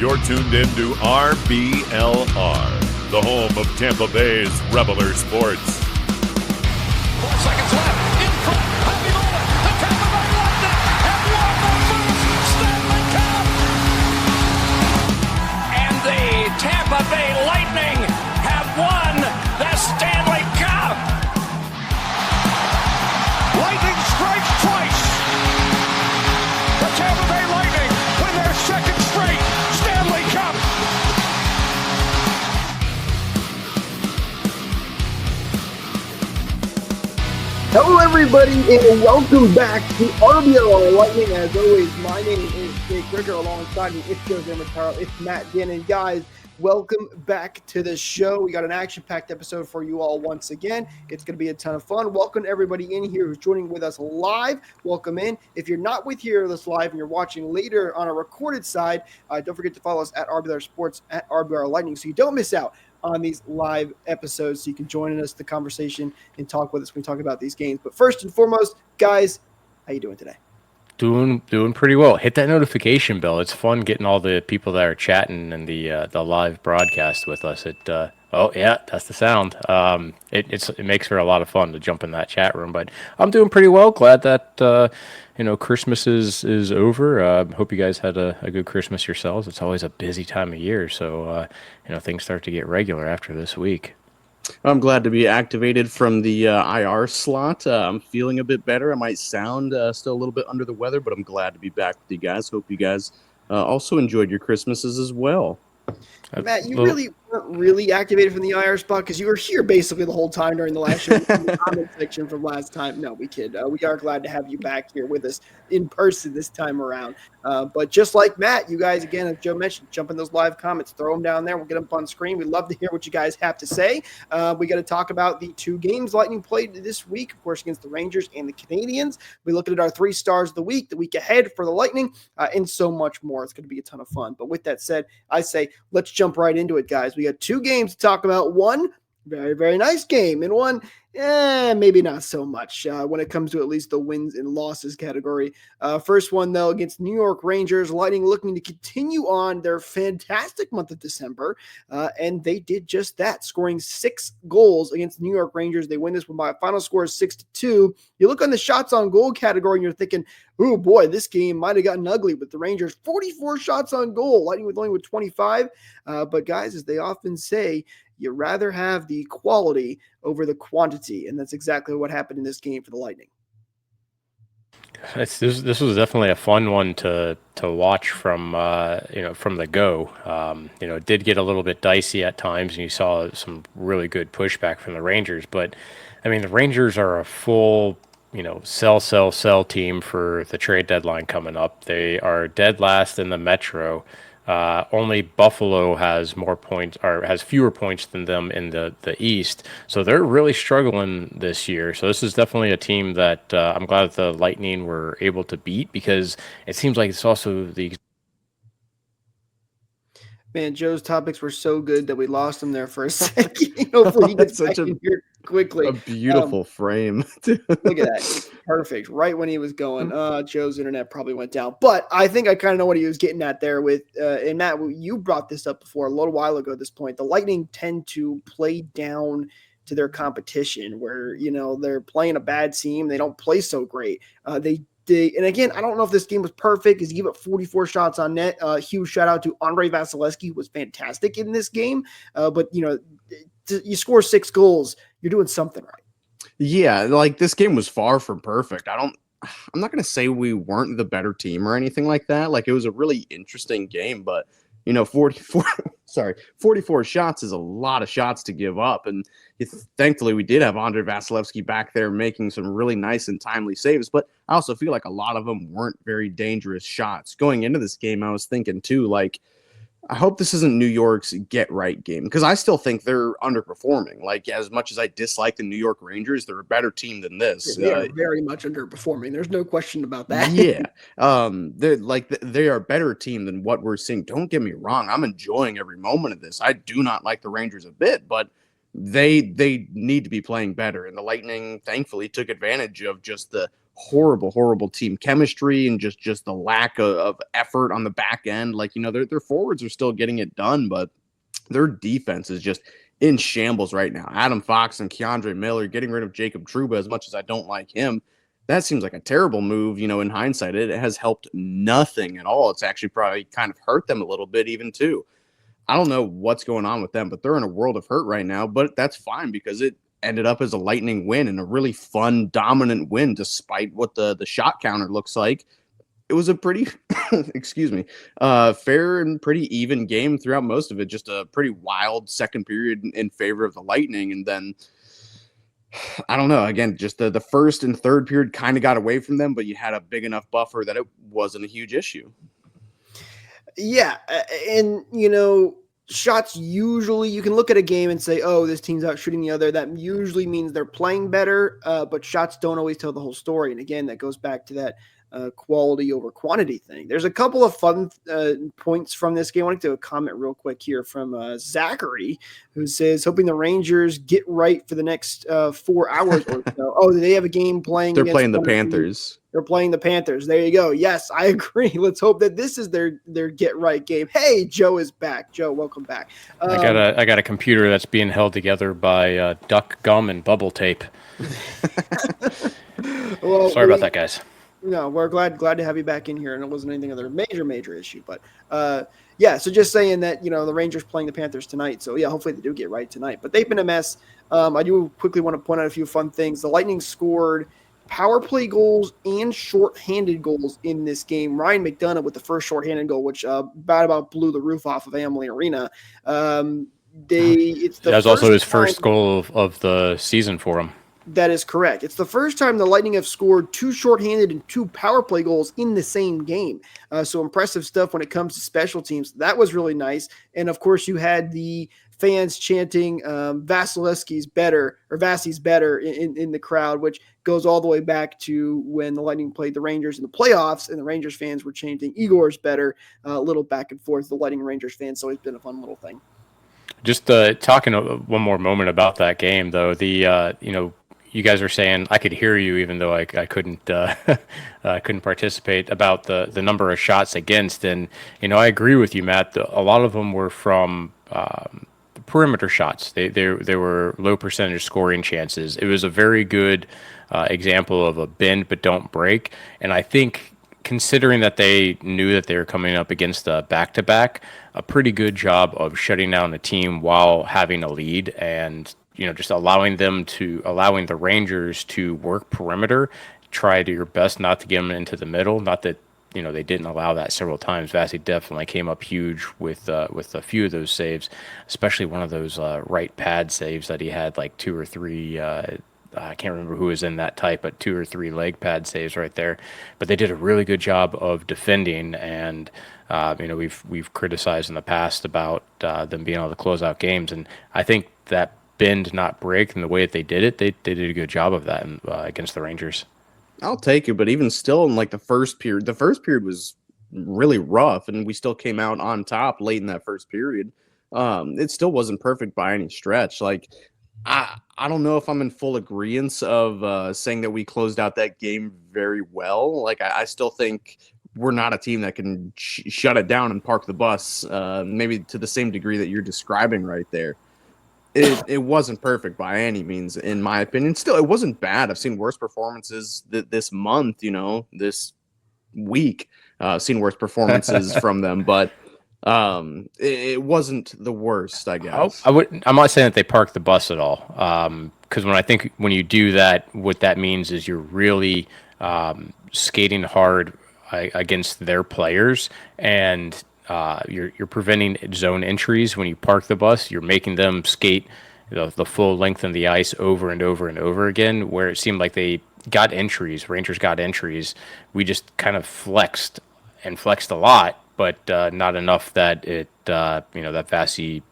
You're tuned in to RBLR, the home of Tampa Bay's RBLR Sports. 4 seconds left. In front. Happy moment. The Tampa Bay Lightning have won the first Stanley Cup. And the Tampa Bay Lightning have won the Stanley Cup. Lightning strikes twice. The Tampa Bay Lightning win their second straight Stanley Cup. Hello, everybody, and welcome back to RBLR Lightning. As always, my name is Jake Ricker. Alongside me, it's Joe Zamataro, it's Matt Gannon. Guys, welcome back to the show. We got an action-packed episode for you all once again. It's going to be a ton of fun. Welcome everybody in here who's joining with us live. Welcome in. If you're not with us live and you're watching later on a recorded side, don't forget to follow us at RBLR Sports, at RBLR Lightning, so you don't miss out on these live episodes, so you can join us, the conversation, and talk with us when we talk about these games. But first and foremost, guys, how you doing today? Doing pretty well. Hit that notification bell. It's fun getting all the people that are chatting and the live broadcast with us. Oh yeah, that's the sound. It makes for a lot of fun to jump in that chat room. But I'm doing pretty well. Glad that Christmas is over. Hope you guys had a good Christmas yourselves. It's always a busy time of year, so things start to get regular after this week. I'm glad to be activated from the IR slot. I'm feeling a bit better. I might sound still a little bit under the weather, but I'm glad to be back with you guys. Hope you guys also enjoyed your Christmases as well. Matt, you really weren't really activated from the IR spot because you were here basically the whole time during the last show. In the comment section from last time. No, we kid. We are glad to have you back here with us in person this time around. But just like Matt, you guys, again, as Joe mentioned, jump in those live comments, throw them down there. We'll get them up on screen. We'd love to hear what you guys have to say. We got to talk about the two games Lightning played this week, of course, against the Rangers and the Canadians. We're looking at our 3 stars of the week ahead for the Lightning, and so much more. It's going to be a ton of fun. But with that said, I say let's jump right into it, guys. We got 2 games to talk about. One very, very nice game, and one maybe not so much when it comes to at least the wins and losses category. First one, though, against New York Rangers. Lightning looking to continue on their fantastic month of December, and they did just that, scoring 6 goals against the New York Rangers. They win this one by a final score of 6-2. You look on the shots on goal category, and you're thinking, oh, boy, this game might have gotten ugly with the Rangers. 44 shots on goal, Lightning only with 25. But, guys, as they often say, you rather have the quality over the quantity, and that's exactly what happened in this game for the Lightning. This was definitely a fun one to watch from the go. It did get a little bit dicey at times, and you saw some really good pushback from the Rangers. But I mean, the Rangers are a full sell team for the trade deadline coming up. They are dead last in the Metro. Only Buffalo has more points or has fewer points than them in the East. So they're really struggling this year. So this is definitely a team that I'm glad that the Lightning were able to beat, because it seems like it's also the... Man, Joe's topics were so good that we lost him there for a second. Hopefully he gets back in here quickly. A beautiful frame. Look at that. Perfect. Right when he was going. Joe's internet probably went down. But I think I kind of know what he was getting at there with, and Matt, you brought this up before a little while ago at this point. The Lightning tend to play down to their competition where, they're playing a bad team. They don't play so great. And again, I don't know if this game was perfect because he gave up 44 shots on net. Huge shout out to Andrei Vasilevsky, who was fantastic in this game. But you score 6 goals, you're doing something right. Yeah, like this game was far from perfect. I'm not going to say we weren't the better team or anything like that. Like, it was a really interesting game, but 44 shots is a lot of shots to give up. And thankfully we did have Andrei Vasilevsky back there making some really nice and timely saves, but I also feel like a lot of them weren't very dangerous shots. Going into this game, I was thinking too, like, I hope this isn't New York's get-right game, because I still think they're underperforming. Like, as much as I dislike the New York Rangers, they're a better team than this. They are very much underperforming. There's no question about that. Yeah. They are a better team than what we're seeing. Don't get me wrong. I'm enjoying every moment of this. I do not like the Rangers a bit, but they need to be playing better. And the Lightning, thankfully, took advantage of just the horrible team chemistry and just the lack of effort on the back end. Like, their forwards are still getting it done, but their defense is just in shambles right now. Adam Fox and Keandre Miller getting rid of Jacob Trouba, as much as I don't like him, that seems like a terrible move. In hindsight, it has helped nothing at all. It's actually probably kind of hurt them a little bit even too. I don't know what's going on with them, but they're in a world of hurt right now, but that's fine because it ended up as a Lightning win and a really fun, dominant win, despite what the shot counter looks like. It was a pretty, fair and pretty even game throughout most of it. Just a pretty wild second period in favor of the Lightning. And then, I don't know, again, just the first and third period kind of got away from them, but you had a big enough buffer that it wasn't a huge issue. Yeah. And, shots usually, you can look at a game and say, oh, this team's out shooting the other. That usually means they're playing better, but shots don't always tell the whole story. And again, that goes back to that quality over quantity thing. There's a couple of fun points from this game. I want to do a comment real quick here from Zachary, who says, hoping the Rangers get right for the next 4 hours or so. Oh, they have a game playing. They're playing the Panthers. They're playing the Panthers. There you go. Yes, I agree. Let's hope that this is their get right game. Hey, Joe is back. Joe, welcome back. I got a computer that's being held together by duck gum and bubble tape. Well, sorry about that, guys. No, we're glad to have you back in here, and it wasn't anything other major issue. But yeah, so just saying that the Rangers playing the Panthers tonight. So yeah, hopefully they do get right tonight. But they've been a mess. I do quickly want to point out a few fun things. The Lightning scored power play goals and shorthanded goals in this game. Ryan McDonagh with the first shorthanded goal, which about blew the roof off of Amalie Arena. That was also his first goal of the season for him. That is correct. It's the first time the Lightning have scored 2 shorthanded and 2 power play goals in the same game. So impressive stuff when it comes to special teams. That was really nice. And of course, you had the fans chanting Vasilevsky's better or Vasi's better in the crowd, which goes all the way back to when the Lightning played the Rangers in the playoffs, and the Rangers fans were chanting Igor's better, a little back and forth. The Lightning Rangers fans, so it's been a fun little thing. Just talking one more moment about that game, though. You guys are saying I could hear you, even though I couldn't couldn't participate, about the number of shots against, and I agree with you, Matt. A lot of them were from perimeter shots. They were low percentage scoring chances. It was a very good example of a bend but don't break, and I think, considering that they knew that they were coming up against a back-to-back, a pretty good job of shutting down the team while having a lead, and just allowing the Rangers to work perimeter, try to your best not to get them into the middle. Not that they didn't allow that several times. Vasi definitely came up huge with a few of those saves, especially one of those right pad saves that he had, like 2 or 3. I can't remember who was in that type, but 2 or 3 leg pad saves right there. But they did a really good job of defending, and we've criticized in the past about them being able to close out games, and I think that bend not break and the way that they did it, they did a good job of that against the Rangers. I'll take it, but even still, in like the first period was really rough, and we still came out on top late in that first period. It still wasn't perfect by any stretch. Like, I don't know if I'm in full agreement of saying that we closed out that game very well. Like, I still think we're not a team that can shut it down and park the bus, maybe to the same degree that you're describing right there. It wasn't perfect by any means, in my opinion. Still, it wasn't bad. I've seen worse performances this month, this week. I've seen worse performances from them, but it wasn't the worst, I guess. I'm not saying that they parked the bus at all, because when you do that, what that means is you're really skating hard against their players, and you're preventing zone entries. When you park the bus, you're making them skate the full length of the ice over and over and over again, where it seemed like they got entries. Rangers got entries. We just kind of flexed a lot, but not enough that that Vasi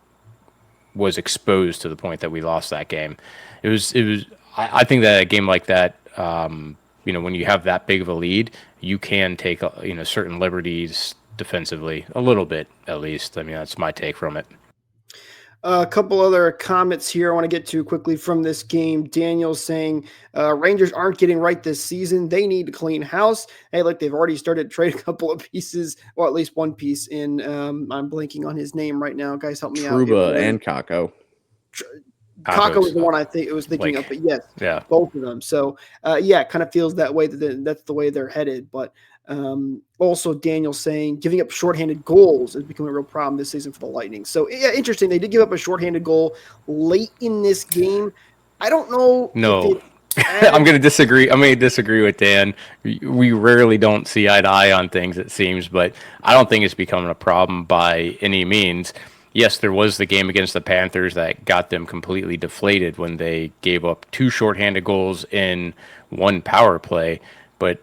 was exposed to the point that we lost that game. I think that a game like that, when you have that big of a lead, you can take certain liberties defensively, a little bit at least. I mean, that's my take from it. A couple other comments here I want to get to quickly from this game. Daniel saying Rangers aren't getting right this season. They need to clean house. Hey, look, they've already started to trade a couple of pieces, or at least one piece in. I'm blanking on his name right now. Guys, help me out. Trouba and Kako. Kako was the one I think it was thinking of, but yes, yeah, both of them. So it kind of feels that way. That's the way they're headed. But also Daniel saying giving up shorthanded goals is becoming a real problem this season for the Lightning. So yeah, interesting. They did give up a shorthanded goal late in this game. I don't know. No. I'm going to disagree. I'm going to disagree with Dan. We rarely don't see eye to eye on things, it seems, but I don't think it's becoming a problem by any means. Yes, there was the game against the Panthers that got them completely deflated when they gave up 2 shorthanded goals in 1 power play, but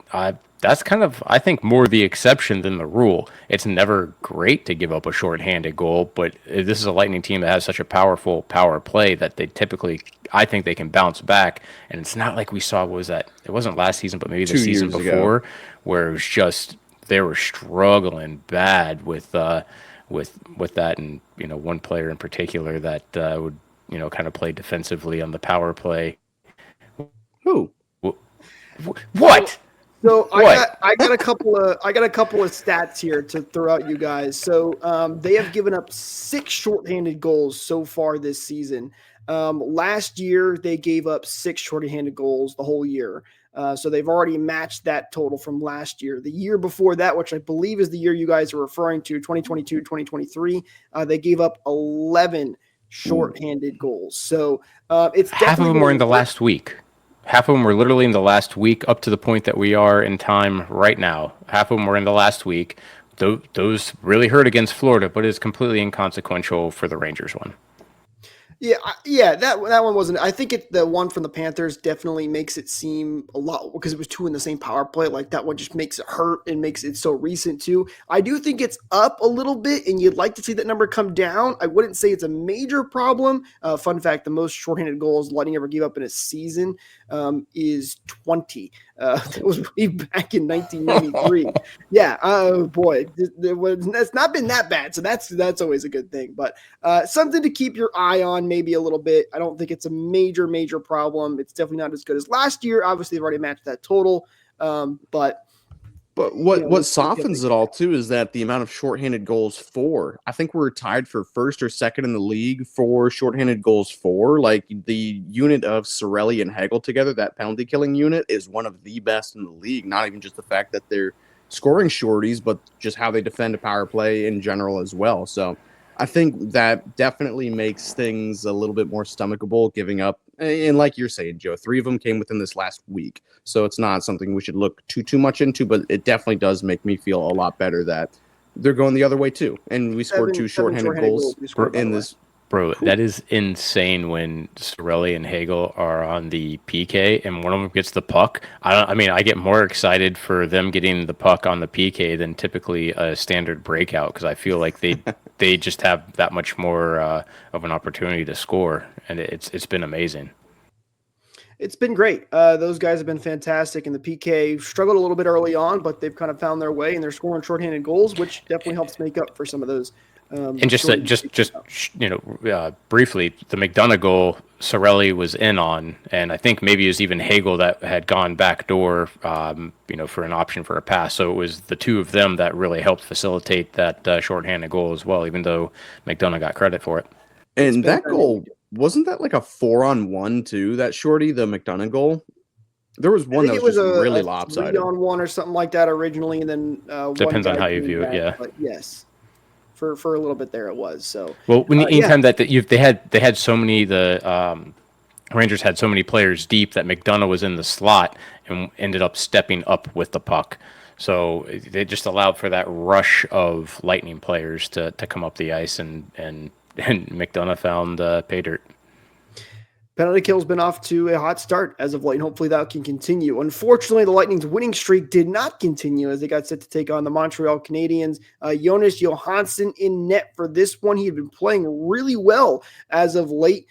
that's kind of, I think, more the exception than the rule. It's never great to give up a shorthanded goal, but this is a Lightning team that has such a powerful power play that they typically, I think they can bounce back. And it's not like we saw, what was that? It wasn't last season, but maybe the season before, where it was just, they were struggling bad with that. And, one player in particular that would, kind of play defensively on the power play. Who? What? So I got a couple of stats here to throw out you guys. So they have given up 6 shorthanded goals so far this season. Last year they gave up 6 shorthanded goals the whole year. So they've already matched that total from last year. The year before that, which I believe is the year you guys are referring to, 2022, 2023, they gave up 11 shorthanded goals. So it's half of them were in the last week. Half of them were literally in the last week, up to the point that we are in time right now. Half of them were in the last week. Those really hurt against Florida, but it's completely inconsequential for the Rangers one. Yeah, that one wasn't. I think the one from the Panthers definitely makes it seem a lot, because it was 2 in the same power play. Like, that one just makes it hurt and makes it so recent too. I do think it's up a little bit, and you'd like to see that number come down. I wouldn't say it's a major problem. Fun fact: the most shorthanded goals Lightning ever gave up in a season is 20. That was way back in 1993. Yeah. Oh boy, it's not been that bad. So that's always a good thing. But something to keep your eye on, maybe a little bit. I don't think it's a major problem. It's definitely not as good as last year. Obviously, they've already matched that total. But what softens it all too is that the amount of shorthanded goals for. I think we're tied for first or second in the league for shorthanded goals for. Like, the unit of Cirelli and Hagel together, that penalty killing unit, is one of the best in the league. Not even just the fact that they're scoring shorties, but just how they defend a power play in general as well. So I think that definitely makes things a little bit more stomachable, giving up. And like you're saying, Joe, 3 of them came within this last week. So it's not something we should look too much into, but it definitely does make me feel a lot better that they're going the other way too. And we scored 2 shorthanded goals in this. Bro, that is insane when Cirelli and Hagel are on the PK and one of them gets the puck. I get more excited for them getting the puck on the PK than typically a standard breakout, because I feel like they just have that much more of an opportunity to score, and it's been amazing. It's been great. Those guys have been fantastic, and the PK struggled a little bit early on, but they've kind of found their way, and they're scoring shorthanded goals, which definitely helps make up for some of those. And briefly, the McDonagh goal, Cirelli was in on, and I think maybe it was even Hagel that had gone back door, for an option for a pass. So it was the 2 of them that really helped facilitate that shorthanded goal as well, even though McDonagh got credit for it. And that goal, wasn't that like a 4-on-1 too? That shorty, the McDonagh goal. There was one that was just really lopsided. 3-on-1 or something like that originally, and then depends on how you view it. Yeah, but yes. For a little bit there, it was so. Well, anytime that they had so many, the Rangers had so many players deep that McDonagh was in the slot and ended up stepping up with the puck. So they just allowed for that rush of Lightning players to come up the ice, and McDonagh found pay dirt. Penalty kill's been off to a hot start as of late, and hopefully that can continue. Unfortunately, the Lightning's winning streak did not continue as they got set to take on the Montreal Canadiens. Jonas Johansson in net for this one. He had been playing really well as of late.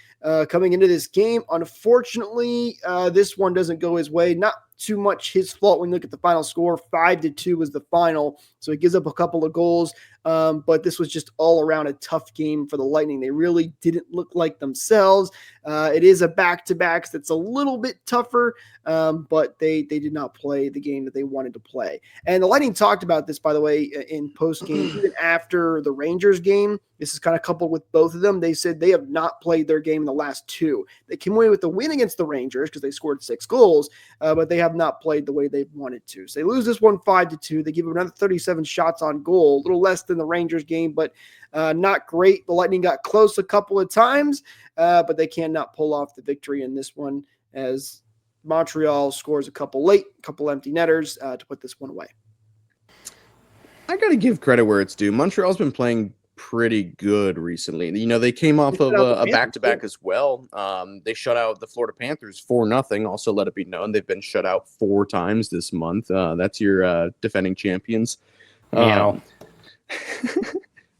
coming into this game. Unfortunately, this one doesn't go his way. Not too much his fault when you look at the final score. 5-2 was the final, so he gives up a couple of goals. But this was just all around a tough game for the Lightning. They really didn't look like themselves. It is a back-to-back that's a little bit tougher, but they did not play the game that they wanted to play. And the Lightning talked about this, by the way, in post-game, even after the Rangers game. This is kind of coupled with both of them. They said they have not played their game in the last two. They came away with the win against the Rangers because they scored 6 goals, but they have not played the way they wanted to. So they lose this one 5-2. They give them another 37 shots on goal, a little less than the Rangers game, but not great. The Lightning got close a couple of times, but they cannot pull off the victory in this one as Montreal scores a couple late, a couple empty netters to put this one away. I got to give credit where it's due. Montreal's been playing pretty good recently. They came off of a back-to-back as well. They shut out the Florida Panthers 4-0. Also, let it be known they've been shut out 4 times this month. That's your defending champions.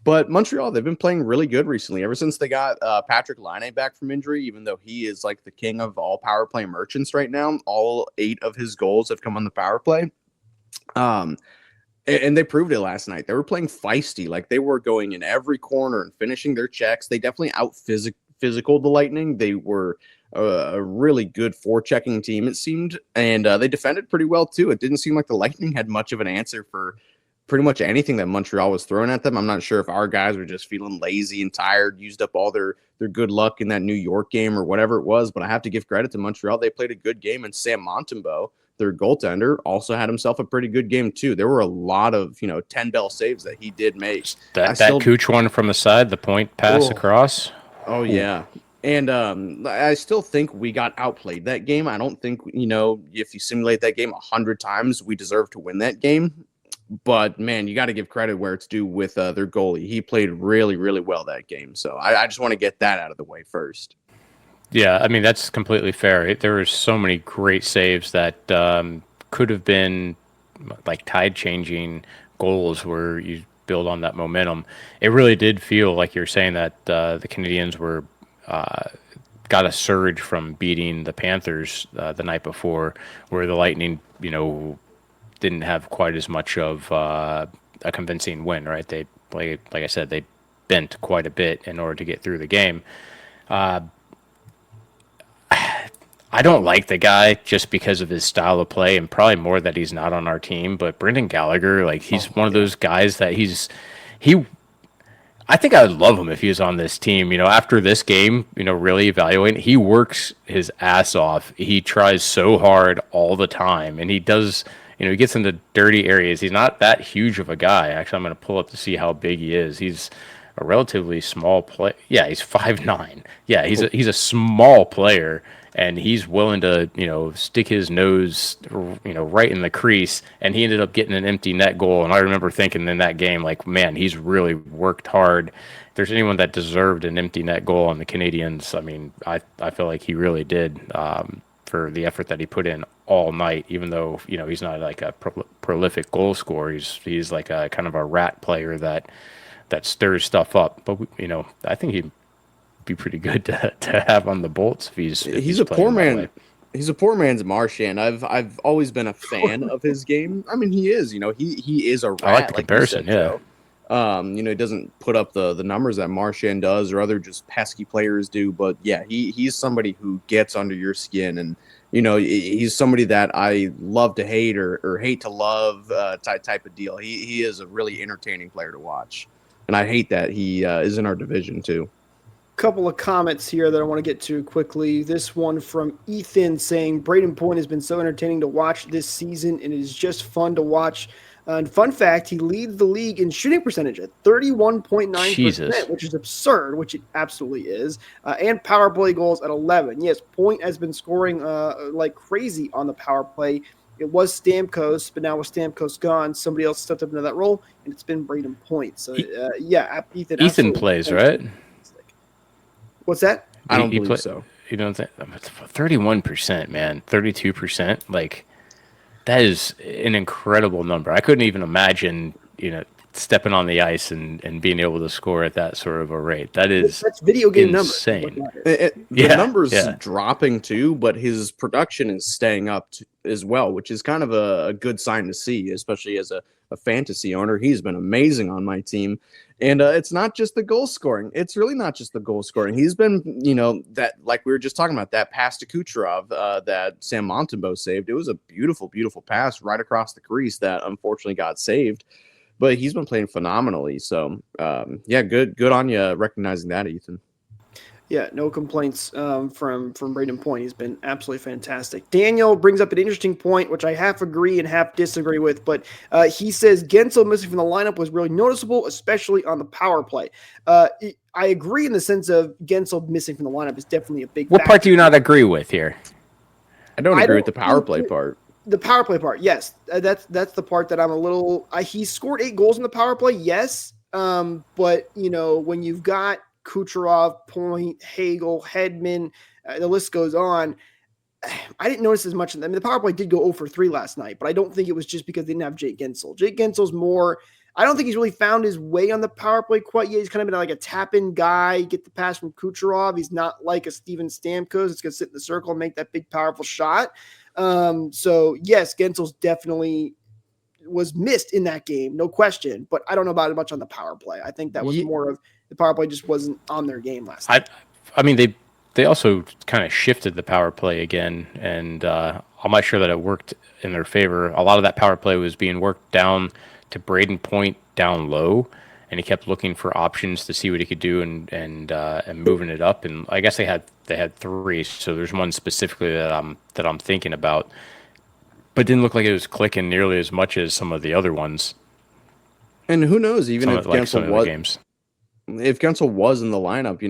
But Montreal, they've been playing really good recently. Ever since they got Patrick Laine back from injury, even though he is like the king of all power play merchants right now, all 8 of his goals have come on the power play. And they proved it last night. They were playing feisty. Like, they were going in every corner and finishing their checks. They definitely out-physical the Lightning. They were a really good forechecking team, it seemed. And they defended pretty well, too. It didn't seem like the Lightning had much of an answer for pretty much anything that Montreal was throwing at them. I'm not sure if our guys were just feeling lazy and tired, used up all their good luck in that New York game or whatever it was. But I have to give credit to Montreal. They played a good game, and Sam Montembeault, their goaltender, also had himself a pretty good game too. There were a lot of 10 bell saves that he did make. That Kuch one from the side, the point pass across. Oh yeah, and I still think we got outplayed that game. I don't think if you simulate that game 100 times, we deserve to win that game. But man, you got to give credit where it's due with their goalie. He played really, really well that game. So I just want to get that out of the way first. Yeah, I mean, that's completely fair. There were so many great saves that could have been like tide-changing goals where you build on that momentum. It really did feel like you're saying that the Canadiens were got a surge from beating the Panthers the night before, where the Lightning, didn't have quite as much of a convincing win, right? They, like I said, they bent quite a bit in order to get through the game. I don't like the guy just because of his style of play, and probably more that he's not on our team. But Brendan Gallagher, he's one of those guys that I think I would love him if he was on this team. After this game, really evaluating, he works his ass off. He tries so hard all the time, and he does. He gets into dirty areas. He's not that huge of a guy. Actually, I'm going to pull up to see how big he is. He's a relatively small player. Yeah, he's 5'9". Yeah, he's a small player, and he's willing to, stick his nose, right in the crease, and he ended up getting an empty net goal. And I remember thinking in that game, man, he's really worked hard. If there's anyone that deserved an empty net goal on the Canadiens, I mean, I feel like he really did for the effort that he put in all night, even though, he's not like a prolific goal scorer. He's like a kind of a rat player that stirs stuff up. But, I think he'd be pretty good to have on the Bolts if he's a poor man. He's a poor man's Marchand. I've always been a fan of his game. I mean, he is. He is a rat. I like the comparison. Yeah. He doesn't put up the numbers that Marchand does or other just pesky players do. But yeah, he's somebody who gets under your skin, and he's somebody that I love to hate or hate to love type of deal. He is a really entertaining player to watch. And I hate that he is in our division, too. Couple of comments here that I want to get to quickly. This one from Ethan saying, Braden Point has been so entertaining to watch this season, and it is just fun to watch. And fun fact, he leads the league in shooting percentage at 31.9%, which is absurd, which it absolutely is, and power play goals at 11. Yes, Point has been scoring like crazy on the power play. It was Stamkos, but now with Stamkos gone, somebody else stepped up into that role, and it's been Braden Point. So, Ethan plays, right? What's that? I don't believe so. You don't think 31%, man, 32%? That is an incredible number. I couldn't even imagine, stepping on the ice and being able to score at that sort of a rate. That's video game insane. numbers. The numbers dropping too, but his production is staying up as well, which is kind of a good sign to see, especially as a fantasy owner. He's been amazing on my team. And it's not just the goal scoring. It's really not just the goal scoring. He's been, that, like we were just talking about, that pass to Kucherov that Sam Montembeault saved. It was a beautiful, beautiful pass right across the crease that unfortunately got saved. But he's been playing phenomenally. So, good on you recognizing that, Ethan. Yeah, no complaints from Braden Point. He's been absolutely fantastic. Daniel brings up an interesting point, which I half agree and half disagree with, but he says Gensel missing from the lineup was really noticeable, especially on the power play. I agree in the sense of Gensel missing from the lineup is definitely a big What factor. part do you not agree with here? I don't agree with the power play part. The power play part, yes. That's the part that I'm a little he scored 8 goals in the power play, yes. But, when you've got Kucherov, Point, Hagel, Hedman, the list goes on. I didn't notice as much. The power play did go 0 for 3 last night, but I don't think it was just because they didn't have Jake Gensel. Jake Gensel's more – I don't think he's really found his way on the power play quite yet. He's kind of been like a tap-in guy, get the pass from Kucherov. He's not like a Steven Stamkos. It's going to sit in the circle and make that big, powerful shot. So, yes, Gensel's definitely was missed in that game, no question, but I don't know about it much on the power play. I think that was more of – the power play just wasn't on their game last night. I mean, they also kind of shifted the power play again, and I'm not sure that it worked in their favor. A lot of that power play was being worked down to Braden Point down low, and he kept looking for options to see what he could do and moving it up. And I guess they had 3, so there's one specifically that I'm thinking about, but it didn't look like it was clicking nearly as much as some of the other ones. And who knows, even if Gensel was games. If Gensel was in the lineup,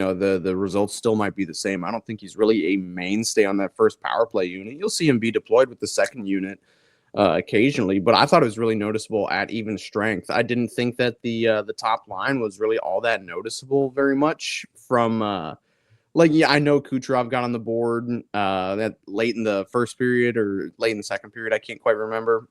the results still might be the same. I don't think he's really a mainstay on that first power play unit. You'll see him be deployed with the second unit occasionally, but I thought it was really noticeable at even strength. I didn't think that the top line was really all that noticeable very much from I know Kucherov got on the board that late in the first period or late in the second period. I can't quite remember.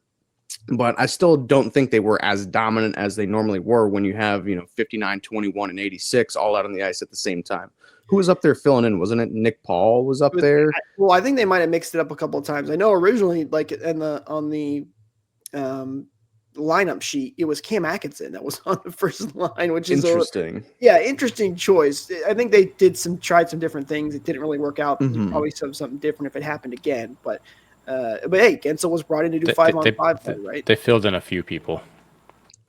But I still don't think they were as dominant as they normally were when you have, 59, 21, and 86 all out on the ice at the same time. Who was up there filling in? Wasn't it Nick Paul was up there? Well, I think they might have mixed it up a couple of times. I know originally, on the lineup sheet, it was Cam Atkinson that was on the first line, which is interesting. Interesting choice. I think they tried some different things. It didn't really work out. Mm-hmm. Probably something different if it happened again, but hey, Gensel was brought in to do 5-on-5, right? They filled in a few people.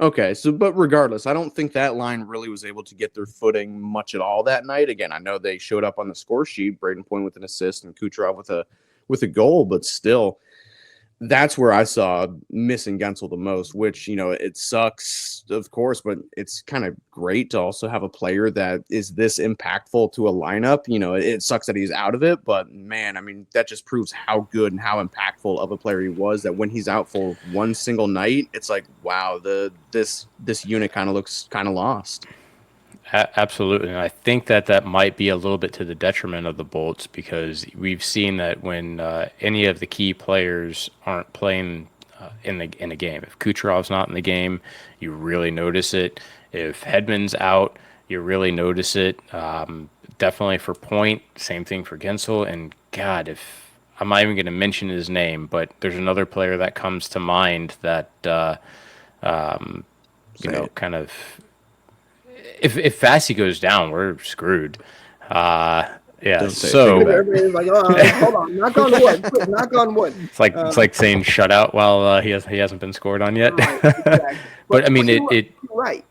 Okay, but regardless, I don't think that line really was able to get their footing much at all that night. Again, I know they showed up on the score sheet, Braden Point with an assist and Kucherov with a goal, but still, that's where I saw missing Gensel the most, which, it sucks, of course, but it's kind of great to also have a player that is this impactful to a lineup. It sucks that he's out of it, but man, I mean, that just proves how good and how impactful of a player he was, that when he's out for one single night, it's like, wow, this unit kind of looks kind of lost. Absolutely. And I think that might be a little bit to the detriment of the Bolts, because we've seen that when any of the key players aren't playing in a game, if Kucherov's not in the game, you really notice it. If Hedman's out, you really notice it. Definitely for Point, same thing for Gensel. And God, if I'm not even going to mention his name, but there's another player that comes to mind that, kind of, if Fassi goes down, we're screwed. So everybody's like, hold on, knock on wood, quick, knock on wood. It's like saying shutout while he hasn't been scored on yet. Right, exactly. But I mean, you're right.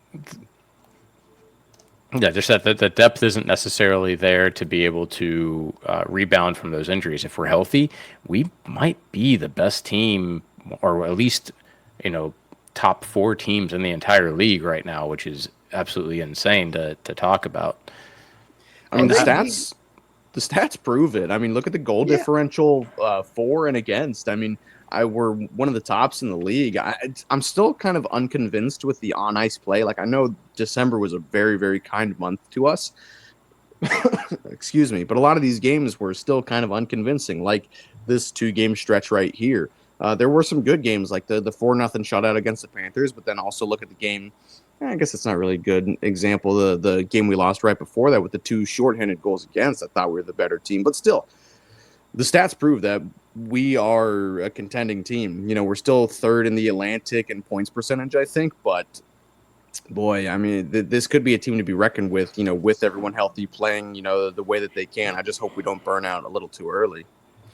Yeah, just that the depth isn't necessarily there to be able to rebound from those injuries. If we're healthy, we might be the best team, or at least top 4 teams in the entire league right now, which is absolutely insane to talk about. I mean, the stats prove it. I mean, look at the goal differential for and against. I mean, we're one of the tops in the league. I'm still kind of unconvinced with the on-ice play. Like, I know December was a very, very kind month to us. Excuse me. But a lot of these games were still kind of unconvincing, like this 2-game stretch right here. There were some good games, like the 4-0 shutout against the Panthers, but then also look at the game I guess it's not really a good example. The game we lost right before that with the 2 shorthanded goals against, I thought we were the better team. But still, the stats prove that we are a contending team. We're still 3rd in the Atlantic in points percentage, I think. But, boy, I mean, this could be a team to be reckoned with, with everyone healthy, playing, the way that they can. I just hope we don't burn out a little too early.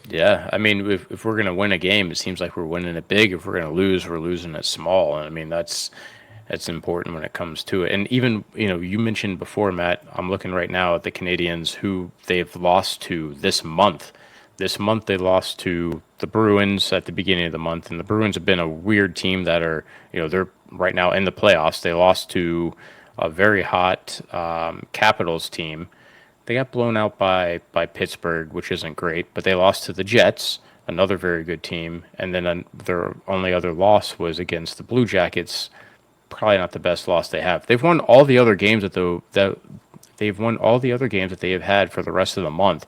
Yeah, I mean, if we're going to win a game, it seems like we're winning it big. If we're going to lose, we're losing it small. And I mean, that's important when it comes to it. And even, you mentioned before, Matt, I'm looking right now at the Canadians who they've lost to this month. This month they lost to the Bruins at the beginning of the month, and the Bruins have been a weird team that are, they're right now in the playoffs. They lost to a very hot Capitals team. They got blown out by Pittsburgh, which isn't great, but they lost to the Jets, another very good team, and then their only other loss was against the Blue Jackets. Probably not the best loss they have. They've won all the other games they've won all the other games that they have had for the rest of the month.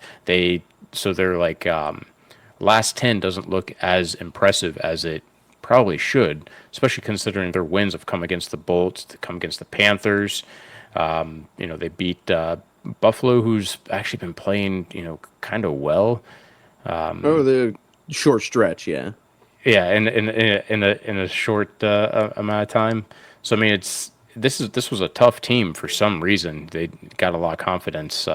So they're like last 10 doesn't look as impressive as it probably should, especially considering their wins have come against the Bolts, they come against the Panthers. They beat Buffalo, who's actually been playing, kind of well. The short stretch, yeah. Yeah, in a short amount of time. So I mean, this was a tough team for some reason. They got a lot of confidence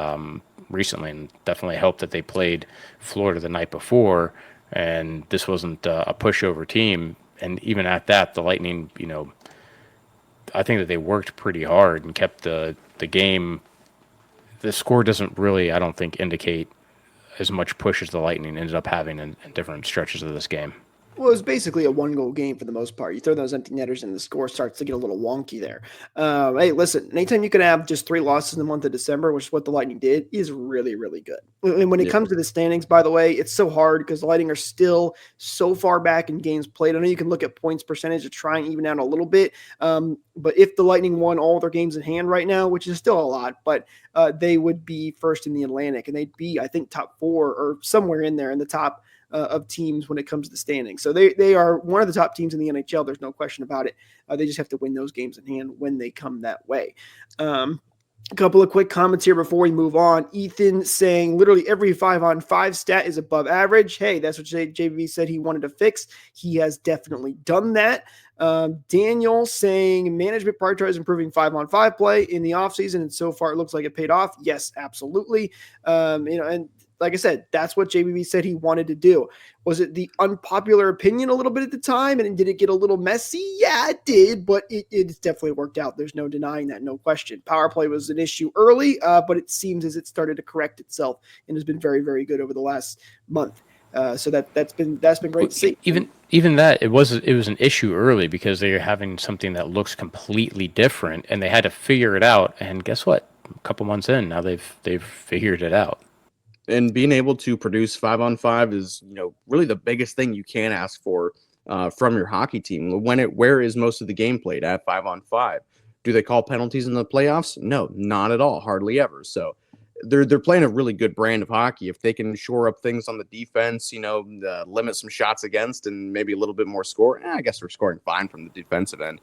recently, and definitely helped that they played Florida the night before, and this wasn't a pushover team. And even at that, the Lightning, I think that they worked pretty hard and kept the game. The score doesn't really, I don't think, indicate as much push as the Lightning ended up having in different stretches of this game. Well, it was basically a 1-goal game for the most part. You throw those empty netters and the score starts to get a little wonky there. Hey, listen, anytime you can have just 3 losses in the month of December, which is what the Lightning did, is really, really good. And when it comes to the standings, by the way, it's so hard because the Lightning are still so far back in games played. I know you can look at points percentage to try and even out a little bit. But if the Lightning won all their games in hand right now, which is still a lot, but they would be first in the Atlantic, and they'd be, I think, top 4 or somewhere in there in the top of teams when it comes to the standings. So they are one of the top teams in the NHL. There's no question about it. They just have to win those games in hand when they come that way. A couple of quick comments here before we move on. Ethan saying literally every 5-on-5 stat is above average. Hey, that's what JV said he wanted to fix. He has definitely done that. Daniel saying management prioritizes improving 5-on-5 play in the offseason, and so far it looks like it paid off. Yes, absolutely. And like I said, that's what JBB said he wanted to do. Was it the unpopular opinion a little bit at the time? And did it get a little messy? Yeah, it did, but it's definitely worked out. There's no denying that, no question. Power play was an issue early, but it seems as it started to correct itself and has been very, very good over the last month. So that's been great to see. Even that, it was an issue early because they were having something that looks completely different, and they had to figure it out. And guess what? A couple months in, now they've figured it out. And being able to produce 5-on-5 is, really the biggest thing you can ask for from your hockey team. Where is most of the game played at 5-on-5? Do they call penalties in the playoffs? No, not at all, hardly ever. So they're playing a really good brand of hockey. If they can shore up things on the defense, limit some shots against and maybe a little bit more score, I guess we're scoring fine from the defensive end.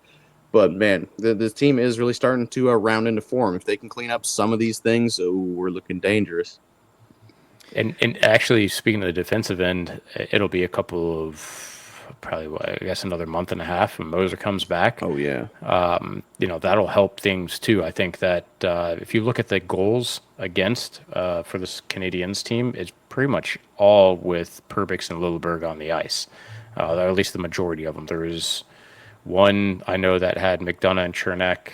But, man, this team is really starting to round into form. If they can clean up some of these things, we're looking dangerous. And actually, speaking of the defensive end, it'll be a couple of probably, I guess, another month and a half when Moser comes back. Oh, yeah. That'll help things, too. I think that if you look at the goals against for this Canadiens team, it's pretty much all with Perbix and Lilleberg on the ice, or at least the majority of them. There is one I know that had McDonagh and Chernak.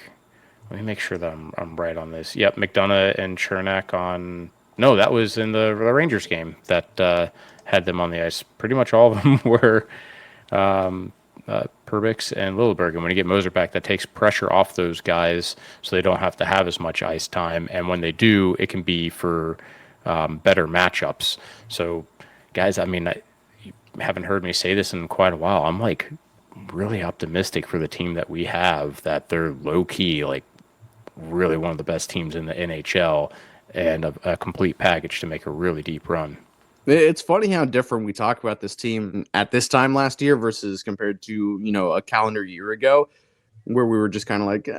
Let me make sure that I'm right on this. Yep, McDonagh and Chernak on... No, that was in the Rangers game that had them on the ice. Pretty much all of them were Perbix and Lilleberg. And when you get Moser back, that takes pressure off those guys so they don't have to have as much ice time. And when they do, it can be for better matchups. So, guys, I mean, you haven't heard me say this in quite a while. I'm, like, really optimistic for the team that we have, that they're low-key, like, really one of the best teams in the NHL, and a complete package to make a really deep run. It's funny how different we talk about this team at this time last year versus compared to, a calendar year ago. where we were just kind of like,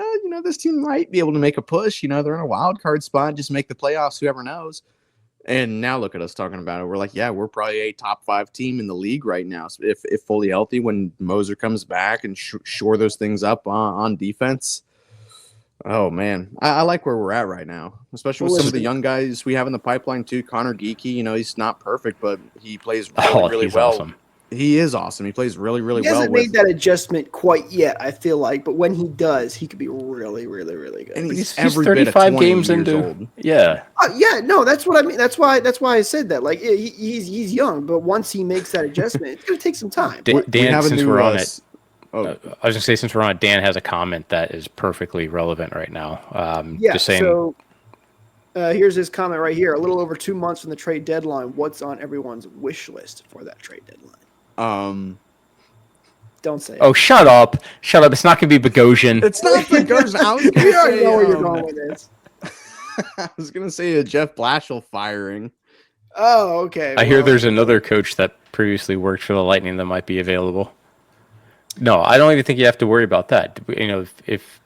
this team might be able to make a push. They're in a wild card spot, just make the playoffs. Whoever knows. And now look at us talking about it. We're like, yeah, we're probably a top 5 team in the league right now. So if fully healthy, when Moser comes back and shore those things up on defense. Oh, man. I like where we're at right now, especially with some of the young guys we have in the pipeline, too. Connor Geeky, he's not perfect, but he plays really well. Awesome. He is awesome. He plays really, really well. He hasn't made that adjustment quite yet, I feel like, but when he does, he could be really, really, really good. And he's every 35 games into old. Yeah. No, that's what I mean. That's why I said that. Like, he's young, but once he makes that adjustment, it's going to take some time. Dan, since we're on it, I was going to say, since we're on it, Dan has a comment that is perfectly relevant right now. Just saying. So here's his comment right here. A little over 2 months from the trade deadline. What's on everyone's wish list for that trade deadline? Don't say it. Oh, shut up. Shut up. It's not going to be Bogosian. It's not Bogosian. We already know where you're going with this. I was going to say a Jeff Blashill firing. Oh, okay. I hear there's another coach that previously worked for the Lightning that might be available. No, I don't even think you have to worry about that. If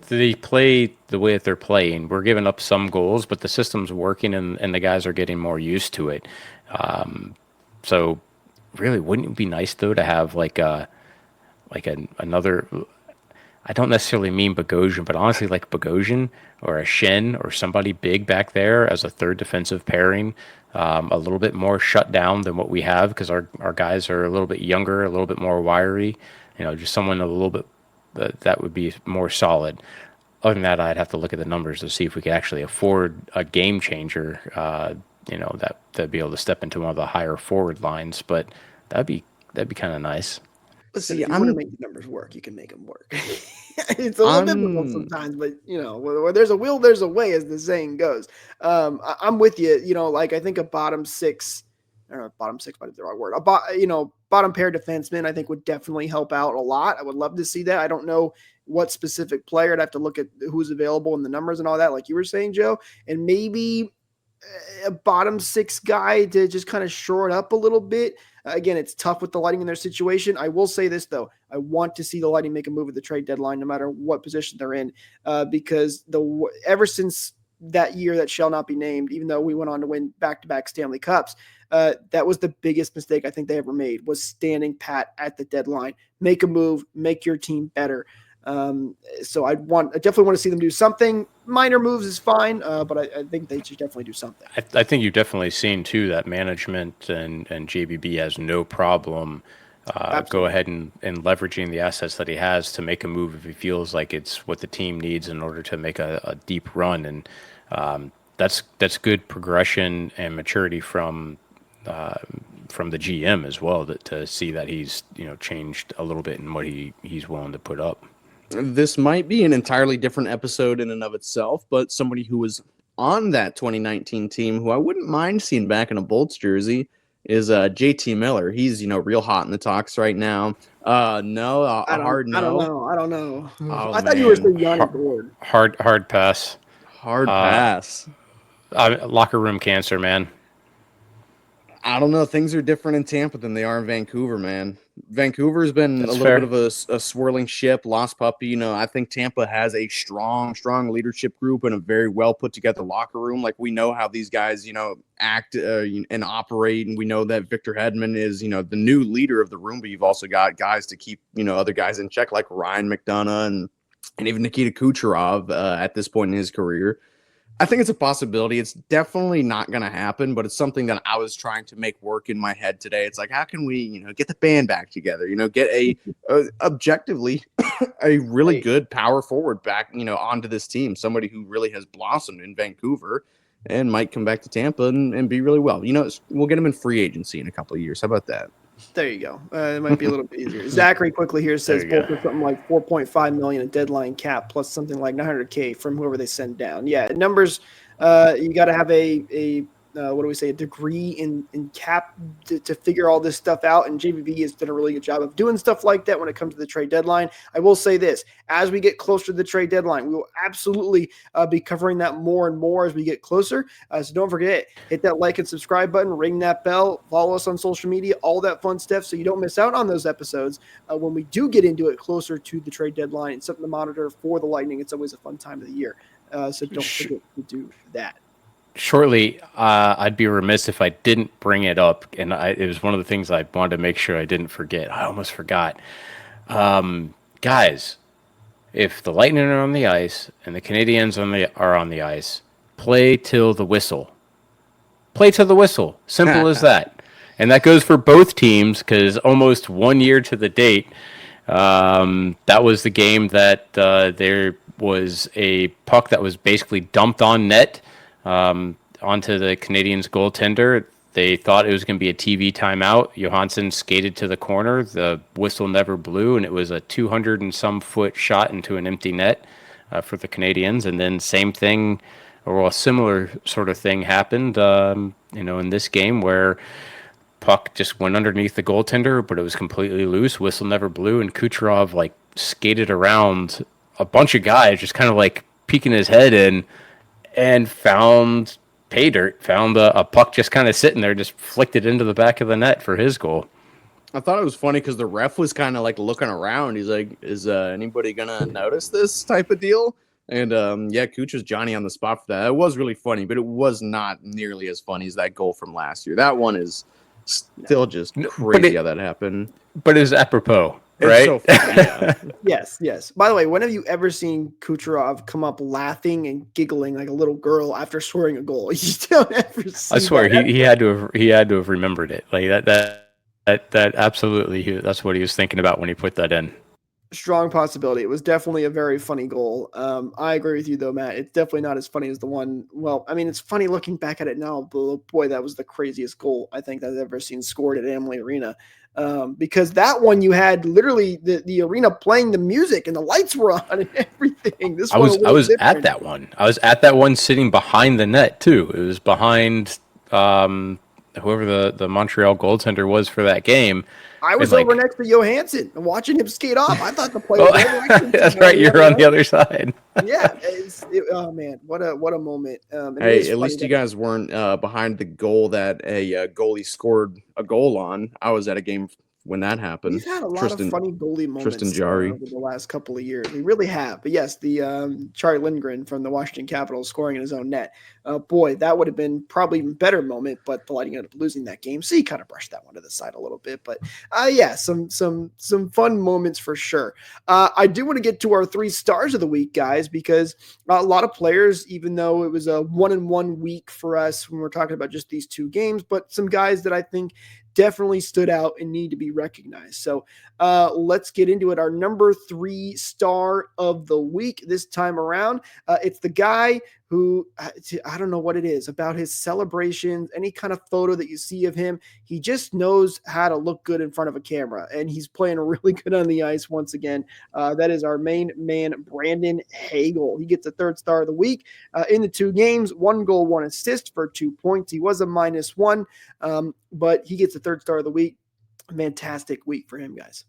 they play the way that they're playing, we're giving up some goals, but the system's working and the guys are getting more used to it. So really, wouldn't it be nice though to have another? I don't necessarily mean Bogosian, but honestly, like Bogosian or a Shen or somebody big back there as a third defensive pairing, a little bit more shut down than what we have because our guys are a little bit younger, a little bit more wiry. Just someone a little bit that would be more solid. Other than that, I'd have to look at the numbers to see if we could actually afford a game changer. That'd be able to step into one of the higher forward lines, but that'd be kind of nice. But see, if you want to make the numbers work, you can make them work. It's a little difficult sometimes, but where there's a will, there's a way, as the saying goes. I'm with you. I think a bottom 6. I don't know if bottom 6 might be the wrong word. Bottom pair defenseman, I think would definitely help out a lot. I would love to see that. I don't know what specific player. I'd have to look at who's available and the numbers and all that, like you were saying, Joe, and maybe a bottom 6 guy to just kind of shore it up a little bit. Again, it's tough with the Lightning in their situation. I will say this, though. I want to see the Lightning make a move at the trade deadline, no matter what position they're in, because ever since that year that shall not be named, even though we went on to win back-to-back Stanley Cups, that was the biggest mistake I think they ever made, was standing pat at the deadline. Make a move, make your team better. So I definitely want to see them do something. Minor moves is fine, but I think they should definitely do something. I think you've definitely seen too that management and JBB has no problem go ahead and leveraging the assets that he has to make a move if he feels like it's what the team needs in order to make a deep run, and that's good progression and maturity from the GM as well, to see that he's changed a little bit in what he's willing to put up. This might be an entirely different episode in and of itself, but somebody who was on that 2019 team who I wouldn't mind seeing back in a Bolts jersey is JT Miller. He's real hot in the talks right now. I don't know. I thought Man. you were saying Yanni Gourde. Hard pass. Hard pass. Locker room cancer, man. I don't know. Things are different in Tampa than they are in Vancouver, man. Vancouver's been a little bit of a swirling ship, lost puppy. I think Tampa has a strong leadership group and a very well put together locker room. Like, we know how these guys, act and operate, and we know that Victor Hedman is, the new leader of the room. But you've also got guys to keep, other guys in check, like Ryan McDonagh and even Nikita Kucherov at this point in his career. I think it's a possibility. It's definitely not going to happen, but it's something that I was trying to make work in my head today. It's like, how can we, get the band back together, get objectively a really good power forward back, onto this team, somebody who really has blossomed in Vancouver and might come back to Tampa and be really well. We'll get him in free agency in a couple of years. How about that? There you go. It might be a little bit easier. Zachary quickly here says both with something like $4.5 million in deadline cap plus something like $900K from whoever they send down. Yeah, numbers. You got to have a what do we say, a degree in cap to figure all this stuff out. And JVB has done a really good job of doing stuff like that when it comes to the trade deadline. I will say this, as we get closer to the trade deadline, we will absolutely be covering that more and more as we get closer. So don't forget, hit that like and subscribe button, ring that bell, follow us on social media, all that fun stuff, so you don't miss out on those episodes when we do get into it closer to the trade deadline. It's something to monitor for the Lightning. It's always a fun time of the year. So don't forget to do that. Shortly, I'd be remiss if I didn't bring it up, and it was one of the things I wanted to make sure I didn't forget. I almost forgot. Guys, if the Lightning are on the ice and the Canadiens are on the ice, play till the whistle. Play till the whistle. Simple as that. And that goes for both teams, because almost 1 year to the date, that was the game that there was a puck that was basically dumped on net onto the Canadiens goaltender. They thought it was going to be a TV timeout. Johansson skated to the corner. The whistle never blew, and it was a 200 and some foot shot into an empty net for the Canadiens. And then same thing, or a similar sort of thing happened, in this game where puck just went underneath the goaltender, but it was completely loose. Whistle never blew, and Kucherov skated around a bunch of guys, just kind of peeking his head in, and found pay dirt, found a puck just kind of sitting there, just flicked it into the back of the net for his goal. I thought it was funny because the ref was kind of looking around. He's like, is anybody going to notice this type of deal? And Kucher's Johnny on the spot for that. It was really funny, but it was not nearly as funny as that goal from last year. That one is still just crazy how that happened. But it's apropos. Right? So funny, yeah. Yes. By the way, when have you ever seen Kucherov come up laughing and giggling like a little girl after scoring a goal? You don't ever see. I swear he had to have remembered it. That absolutely. That's what he was thinking about when he put that in. Strong possibility. It was definitely a very funny goal. I agree with you though, Matt. It's definitely not as funny as the one. Well, I mean, it's funny looking back at it now, but boy, that was the craziest goal I think I've ever seen scored at Amalie Arena. Because that one you had literally the arena playing the music and the lights were on and everything. This I was at that one. I was at that one sitting behind the net too. It was behind whoever the Montreal goaltender was for that game. I was over next to Johansson and watching him skate off. I thought the play was that's right. You're on the other side. Yeah. Oh man, what a moment. Hey, at least you guys weren't behind the goal that a goalie scored a goal on. I was at a game when that happened. We've had a lot of funny goalie moments Jarry. over the last couple of years. We really have. But yes, the Charlie Lindgren from the Washington Capitals scoring in his own net. Boy, that would have been probably even better moment, but the Lightning ended up losing that game. So you kind of brushed that one to the side a little bit. But some fun moments for sure. I do want to get to our 3 stars of the week, guys, because a lot of players, even though it was a 1-1 week for us when we're talking about just these 2 games, but some guys that I think definitely stood out and need to be recognized. So let's get into it. Our number 3 star of the week this time around. It's the guy who, I don't know what it is about his celebrations, any kind of photo that you see of him. He just knows how to look good in front of a camera, and he's playing really good on the ice once again. That is our main man, Brandon Hagel. He gets a 3rd star of the week in the 2 games, 1 goal, 1 assist for 2 points. He was a -1, but he gets a 3rd star of the week. Fantastic week for him, guys.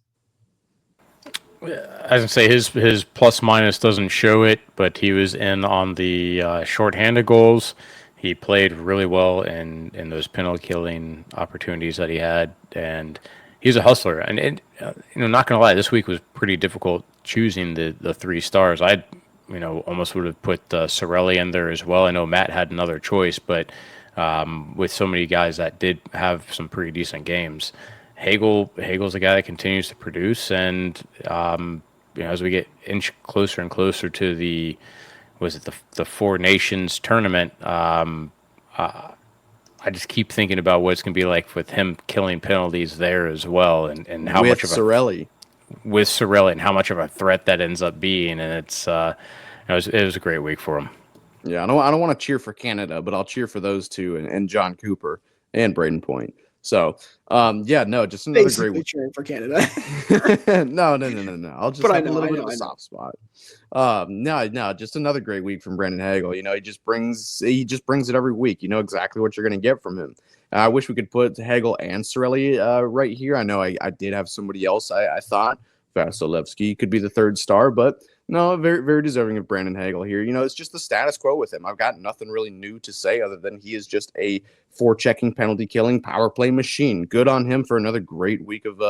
As I say, his plus minus doesn't show it, but he was in on the shorthanded goals. He played really well in those penalty killing opportunities that he had, and he's a hustler. And not gonna lie, this week was pretty difficult choosing the 3 stars. I almost would have put Sorelli in there as well. I know Matt had another choice, but with so many guys that did have some pretty decent games, Hagel's a guy that continues to produce, and as we get inch closer and closer to the 4 Nations tournament, I just keep thinking about what it's going to be like with him killing penalties there as well, and how much of Sorelli and how much of a threat that ends up being, and it was a great week for him. Yeah, I don't want to cheer for Canada, but I'll cheer for those 2 and John Cooper and Braden Point. So, just another Basically great week. cheering for Canada. No. I'll just But have a little bit of a soft spot. Just another great week from Brandon Hagel. You know, he just brings it every week. You know exactly what you're going to get from him. I wish we could put Hagel and Sorelli right here. I know I did have somebody else. I thought Vasilevsky could be the third star, but no, very, very deserving of Brandon Hagel here. You know, it's just the status quo with him. I've got nothing really new to say other than he is just a forechecking, penalty killing, power play machine. Good on him for another great week of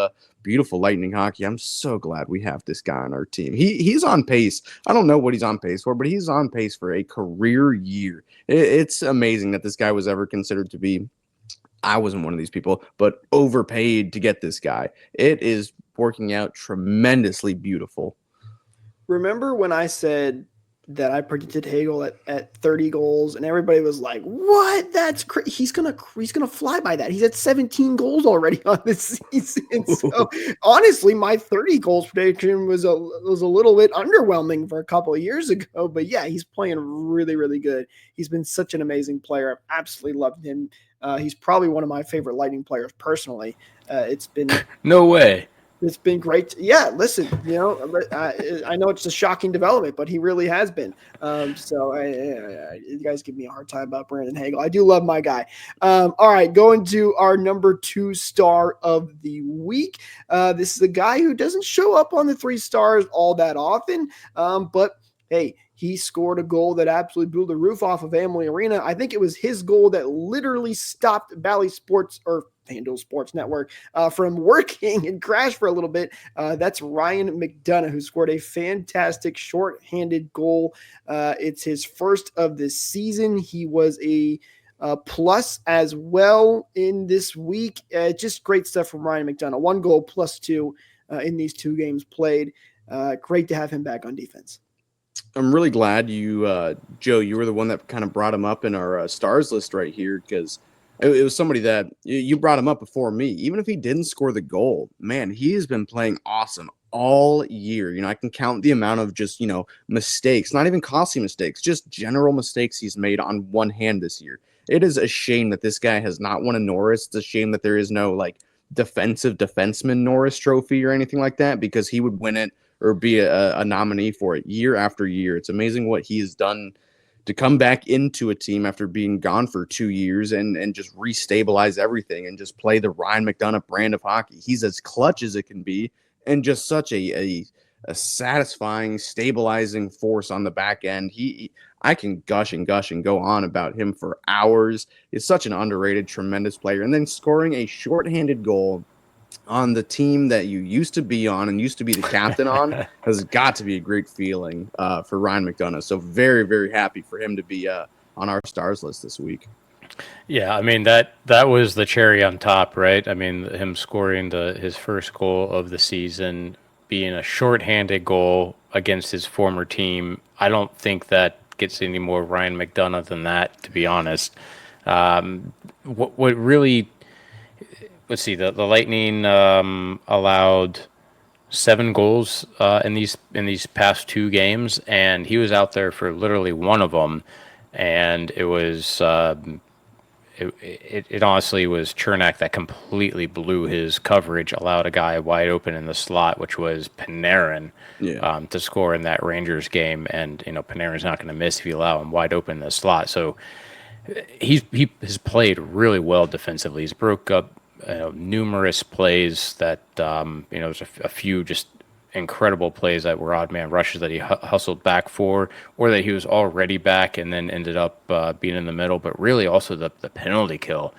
beautiful Lightning hockey. I'm so glad we have this guy on our team. He's on pace. I don't know what he's on pace for, but he's on pace for a career year. It's amazing that this guy was ever considered to be. I wasn't one of these people, but overpaid to get this guy. It is working out tremendously beautiful. Remember when I said that I predicted Hagel at 30 goals, and everybody was like, "What? That's crazy! He's gonna fly by that. He's at 17 goals already on this season." So honestly, my 30 goals prediction was a little bit underwhelming for a couple of years ago. But yeah, he's playing really, really good. He's been such an amazing player. I've absolutely loved him. He's probably one of my favorite Lightning players personally. It's been No way. It's been great. Yeah, listen, you know, I know it's a shocking development, but he really has been. You guys give me a hard time about Brandon Hagel. I do love my guy. All right, going to our number 2 star of the week. This is a guy who doesn't show up on the 3 stars all that often, but hey, he scored a goal that absolutely blew the roof off of Amalie Arena. I think it was his goal that literally stopped Bally Sports or FanDuel Sports Network from working and crashed for a little bit. That's Ryan McDonagh, who scored a fantastic shorthanded goal. It's his first of the season. He was a plus as well in this week. Just great stuff from Ryan McDonagh. 1 goal +2 in these 2 games played. Great to have him back on defense. I'm really glad you, Joe, you were the one that kind of brought him up in our stars list right here, because it was somebody that you brought him up before me. Even if he didn't score the goal, man, he has been playing awesome all year. You know, I can count the amount of just, mistakes, not even costly mistakes, just general mistakes he's made on one hand this year. It is a shame that this guy has not won a Norris. It's a shame that there is no defensive defenseman Norris trophy or anything like that, because he would win it or be a nominee for it year after year. It's amazing what he has done to come back into a team after being gone for 2 years and just restabilize everything and just play the Ryan McDonagh brand of hockey. He's as clutch as it can be and just such a satisfying, stabilizing force on the back end. I can gush and go on about him for hours. He's such an underrated, tremendous player. And then scoring a shorthanded goal on the team that you used to be on and used to be the captain on has got to be a great feeling for Ryan McDonagh. So very, very happy for him to be on our stars list this week. Yeah, I mean, that was the cherry on top, right? I mean, him scoring his first goal of the season, being a shorthanded goal against his former team. I don't think that gets any more Ryan McDonagh than that, to be honest. What really... Let's see. The Lightning allowed 7 goals in these past 2 games, and he was out there for literally one of them. And it was it honestly was Chernak that completely blew his coverage, allowed a guy wide open in the slot, which was Panarin, to score in that Rangers game. And Panarin's not going to miss if you allow him wide open in the slot. So he has played really well defensively. He's broke up numerous plays that there's a few just incredible plays that were odd man rushes that he hustled back for, or that he was already back and then ended up being in the middle. But really also the penalty kill.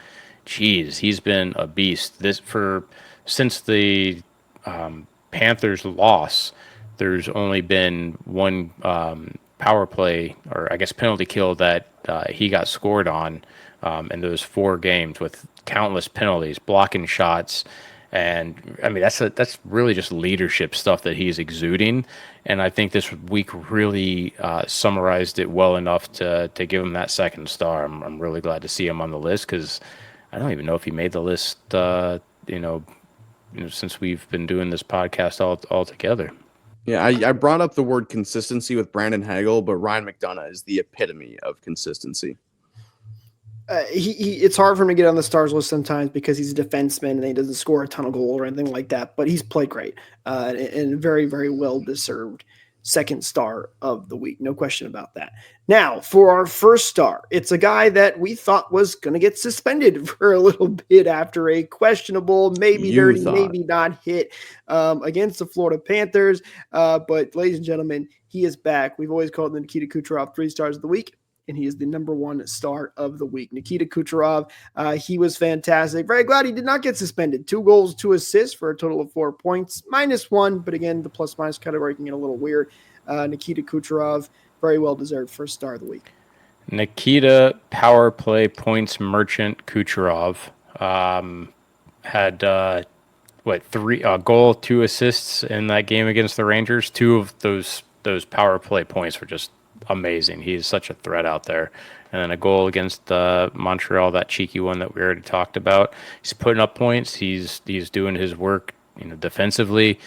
Jeez, he's been a beast. Since the Panthers loss, there's only been one power play, or I guess penalty kill, that he got scored on in those 4 games, with countless penalties, blocking shots. And I mean, that's really just leadership stuff that he's exuding. And I think this week really summarized it well enough to give him that 2nd star. I'm really glad to see him on the list, because I don't even know if he made the list, since we've been doing this podcast all together. Yeah, I brought up the word consistency with Brandon Hagel, but Ryan McDonagh is the epitome of consistency. It's hard for him to get on the stars list sometimes because he's a defenseman and he doesn't score a ton of goals or anything like that. But he's played great and very, very well deserved second star of the week. No question about that. Now, for our first star, it's a guy that we thought was going to get suspended for a little bit after a questionable, maybe dirty, maybe not hit against the Florida Panthers. But ladies and gentlemen, he is back. We've always called him Nikita Kucherov 3 stars of the week, and he is the number 1 star of the week. Nikita Kucherov, he was fantastic. Very glad he did not get suspended. 2 goals, 2 assists for a total of 4 points, -1. But again, the plus-minus category can get a little weird. Nikita Kucherov, very well-deserved first star of the week. Nikita power play points merchant Kucherov had 3 goal, 2 assists in that game against the Rangers. 2 of those power play points were just amazing. He's such a threat out there. And then a goal against Montreal, that cheeky one that we already talked about. He's putting up points. He's doing his work, defensively.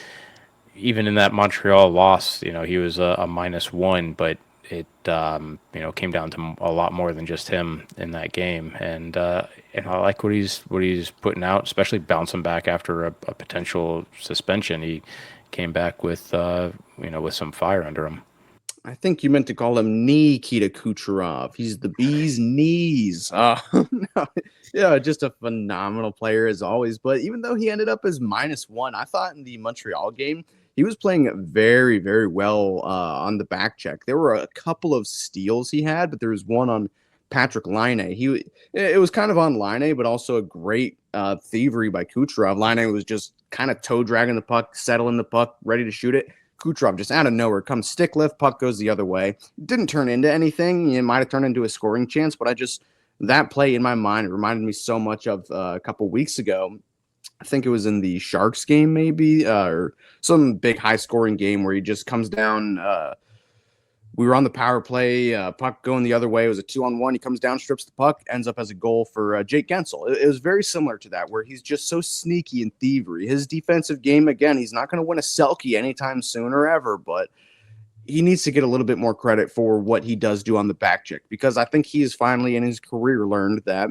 Even in that Montreal loss, he was a -1, but it came down to a lot more than just him in that game. And I like what he's putting out, especially bouncing back after a potential suspension. He came back with with some fire under him. I think you meant to call him Nikita Kucherov. He's the bee's knees. No, yeah, just a phenomenal player as always. But even though he ended up as -1, I thought in the Montreal game, he was playing very, very well on the back check. There were a couple of steals he had, but there was one on Patrick Laine. It was kind of on Laine, but also a great thievery by Kucherov. Laine was just kind of toe dragging the puck, settling the puck, ready to shoot it. Kucherov just out of nowhere comes stick lift, puck goes the other way. Didn't turn into anything. It might have turned into a scoring chance, but that play in my mind, it reminded me so much of a couple weeks ago. I think it was in the Sharks game, maybe, or some big high scoring game where he just comes down. We were on the power play, puck going the other way. It was a 2-on-1. He comes down, strips the puck, ends up as a goal for Jake Gensel. It was very similar to that, where he's just so sneaky and thievery. His defensive game, again, he's not going to win a Selke anytime soon or ever, but he needs to get a little bit more credit for what he does do on the back check, because I think he has finally in his career learned that,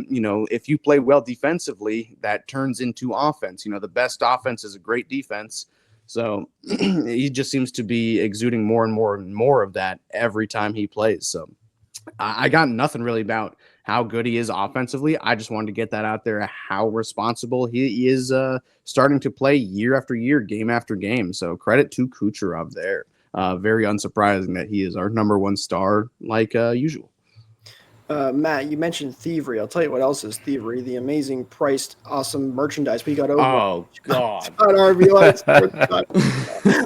if you play well defensively, that turns into offense. The best offense is a great defense. So he just seems to be exuding more and more and more of that every time he plays. So I got nothing really about how good he is offensively. I just wanted to get that out there, how responsible he is starting to play year after year, game after game. So credit to Kucherov there. Very unsurprising that he is our number 1 star like usual. Matt, you mentioned thievery. I'll tell you what else is thievery. The amazing priced, awesome merchandise we got over. Oh, God. On RBLR Sports.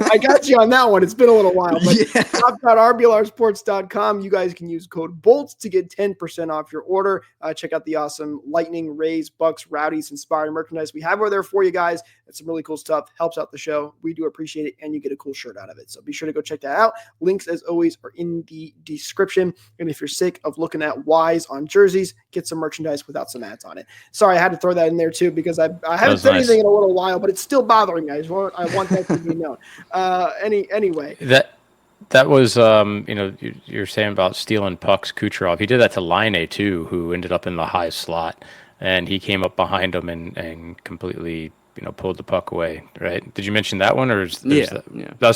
I got you on that one. It's been a little while. But shop.rblrsports.com. You guys can use code BOLTS to get 10% off your order. Check out the awesome Lightning, Rays, Bucks, Rowdies, inspiring merchandise we have over there for you guys. It's some really cool stuff. Helps out the show. We do appreciate it, and you get a cool shirt out of it. So be sure to go check that out. Links, as always, are in the description. And if you're sick of looking at Y's on jerseys, get some merchandise without some ads on it. Sorry, I had to throw that in there too, because I haven't said anything in a little while, but it's still bothering me. I want that to be known. Anyway. That was, you're saying about stealing pucks, Kucherov. He did that to Laine too, who ended up in the high slot, and he came up behind him and completely, pulled the puck away. Right? Did you mention that one, or that's the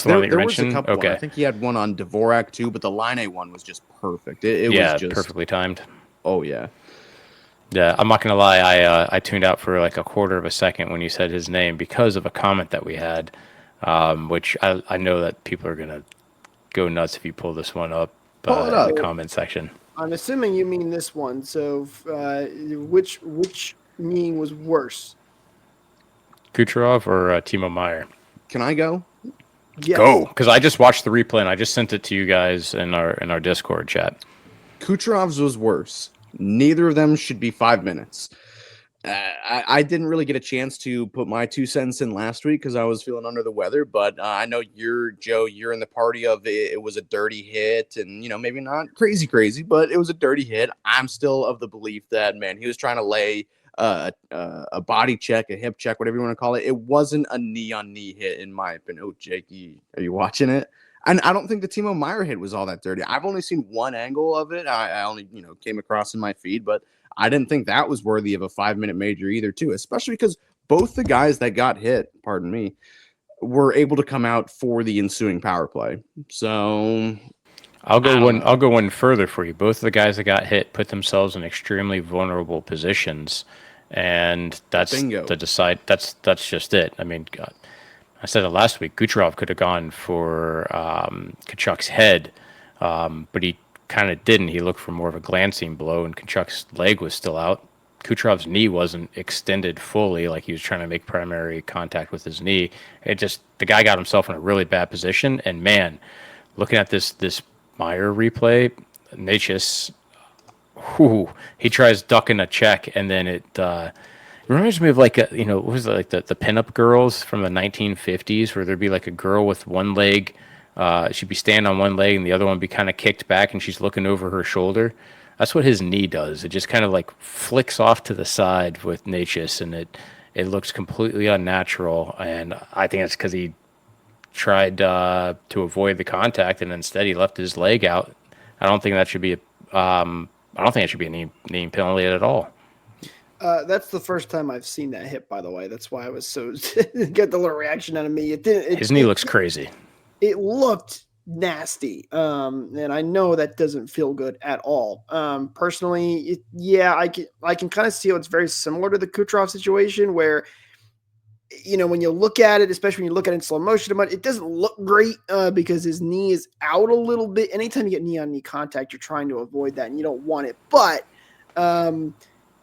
one that you mentioned? Okay. I think he had one on Dvorak too, but the Laine one was just perfect. It was just perfectly timed. Oh yeah. Yeah, I'm not gonna lie. I tuned out for like a quarter of a second when you said his name because of a comment that we had, which I know that people are gonna go nuts if you pull this one up, in the comment section. I'm assuming you mean this one. So, which meaning was worse? Kucherov or Timo Meier? Can I go? Yes. Go, because I just watched the replay and I just sent it to you guys in our Discord chat. Kucherov's was worse. Neither of them should be 5 minutes. I didn't really get a chance to put my 2 cents in last week because I was feeling under the weather, but I know you're in the party of it was a dirty hit, and maybe not crazy, but it was a dirty hit. I'm still of the belief that, man, he was trying to lay a body check, a hip check, whatever you want to call it. It wasn't a knee-on-knee hit, in my opinion. Oh, Jakey, are you watching it? And I don't think the Timo Meier hit was all that dirty. I've only seen one angle of it. I only, came across in my feed, but I didn't think that was worthy of a 5-minute major either, too, especially because both the guys that got hit, pardon me, were able to come out for the ensuing power play. So I'll go one further for you. Both of the guys that got hit put themselves in extremely vulnerable positions, and that's Bingo. That's just it. I mean, God, I said it last week. Kucherov could have gone for Kachuk's head, but he kind of didn't. He looked for more of a glancing blow, and Kachuk's leg was still out. Kucherov's knee wasn't extended fully, like he was trying to make primary contact with his knee. The guy got himself in a really bad position, and man, looking at this Meyer replay, Natchez, he tries ducking a check, and then it reminds me of like what was it, like the pinup girls from the 1950s, where there'd be like a girl with one leg, she'd be standing on one leg and the other one be kind of kicked back, and she's looking over her shoulder. That's what his knee does. It just kind of like flicks off to the side with Natchez, and it looks completely unnatural. And I think it's because he tried to avoid the contact, and instead he left his leg out. I don't think that should be a knee penalty at all. That's the first time I've seen that hit, by the way. That's why I was so get the little reaction out of me. His knee looks crazy. It looked nasty, and I know that doesn't feel good at all. Personally, I can kind of see how it's very similar to the Kucherov situation, where when you look at it, especially when you look at it in slow motion, it doesn't look great because his knee is out a little bit. Anytime you get knee-on-knee contact, you're trying to avoid that, and you don't want it. But,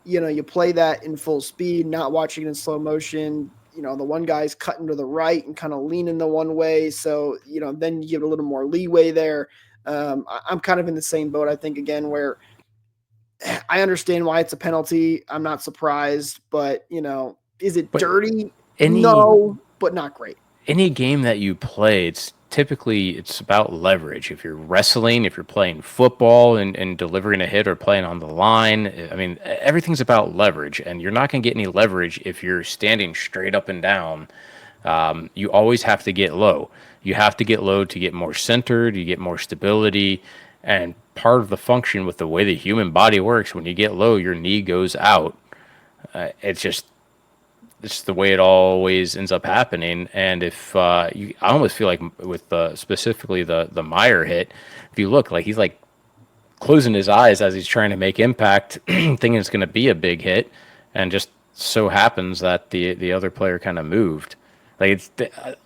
you play that in full speed, not watching it in slow motion. The one guy's cutting to the right and kind of leaning the one way. So, then you give it a little more leeway there. I'm kind of in the same boat, I think, again, where I understand why it's a penalty. I'm not surprised, but, is it dirty? No, but not great. Any game that you play, it's about leverage. If you're wrestling, if you're playing football and delivering a hit or playing on the line, I mean, everything's about leverage, and you're not going to get any leverage if you're standing straight up and down. You always have to get low. You have to get low to get more centered, you get more stability, and part of the function with the way the human body works, when you get low, your knee goes out. It's the way it always ends up happening. And if I almost feel like with specifically the Meyer hit, if you look, like he's like closing his eyes as he's trying to make impact, thinking it's going to be a big hit, and just so happens that the other player kind of moved. Like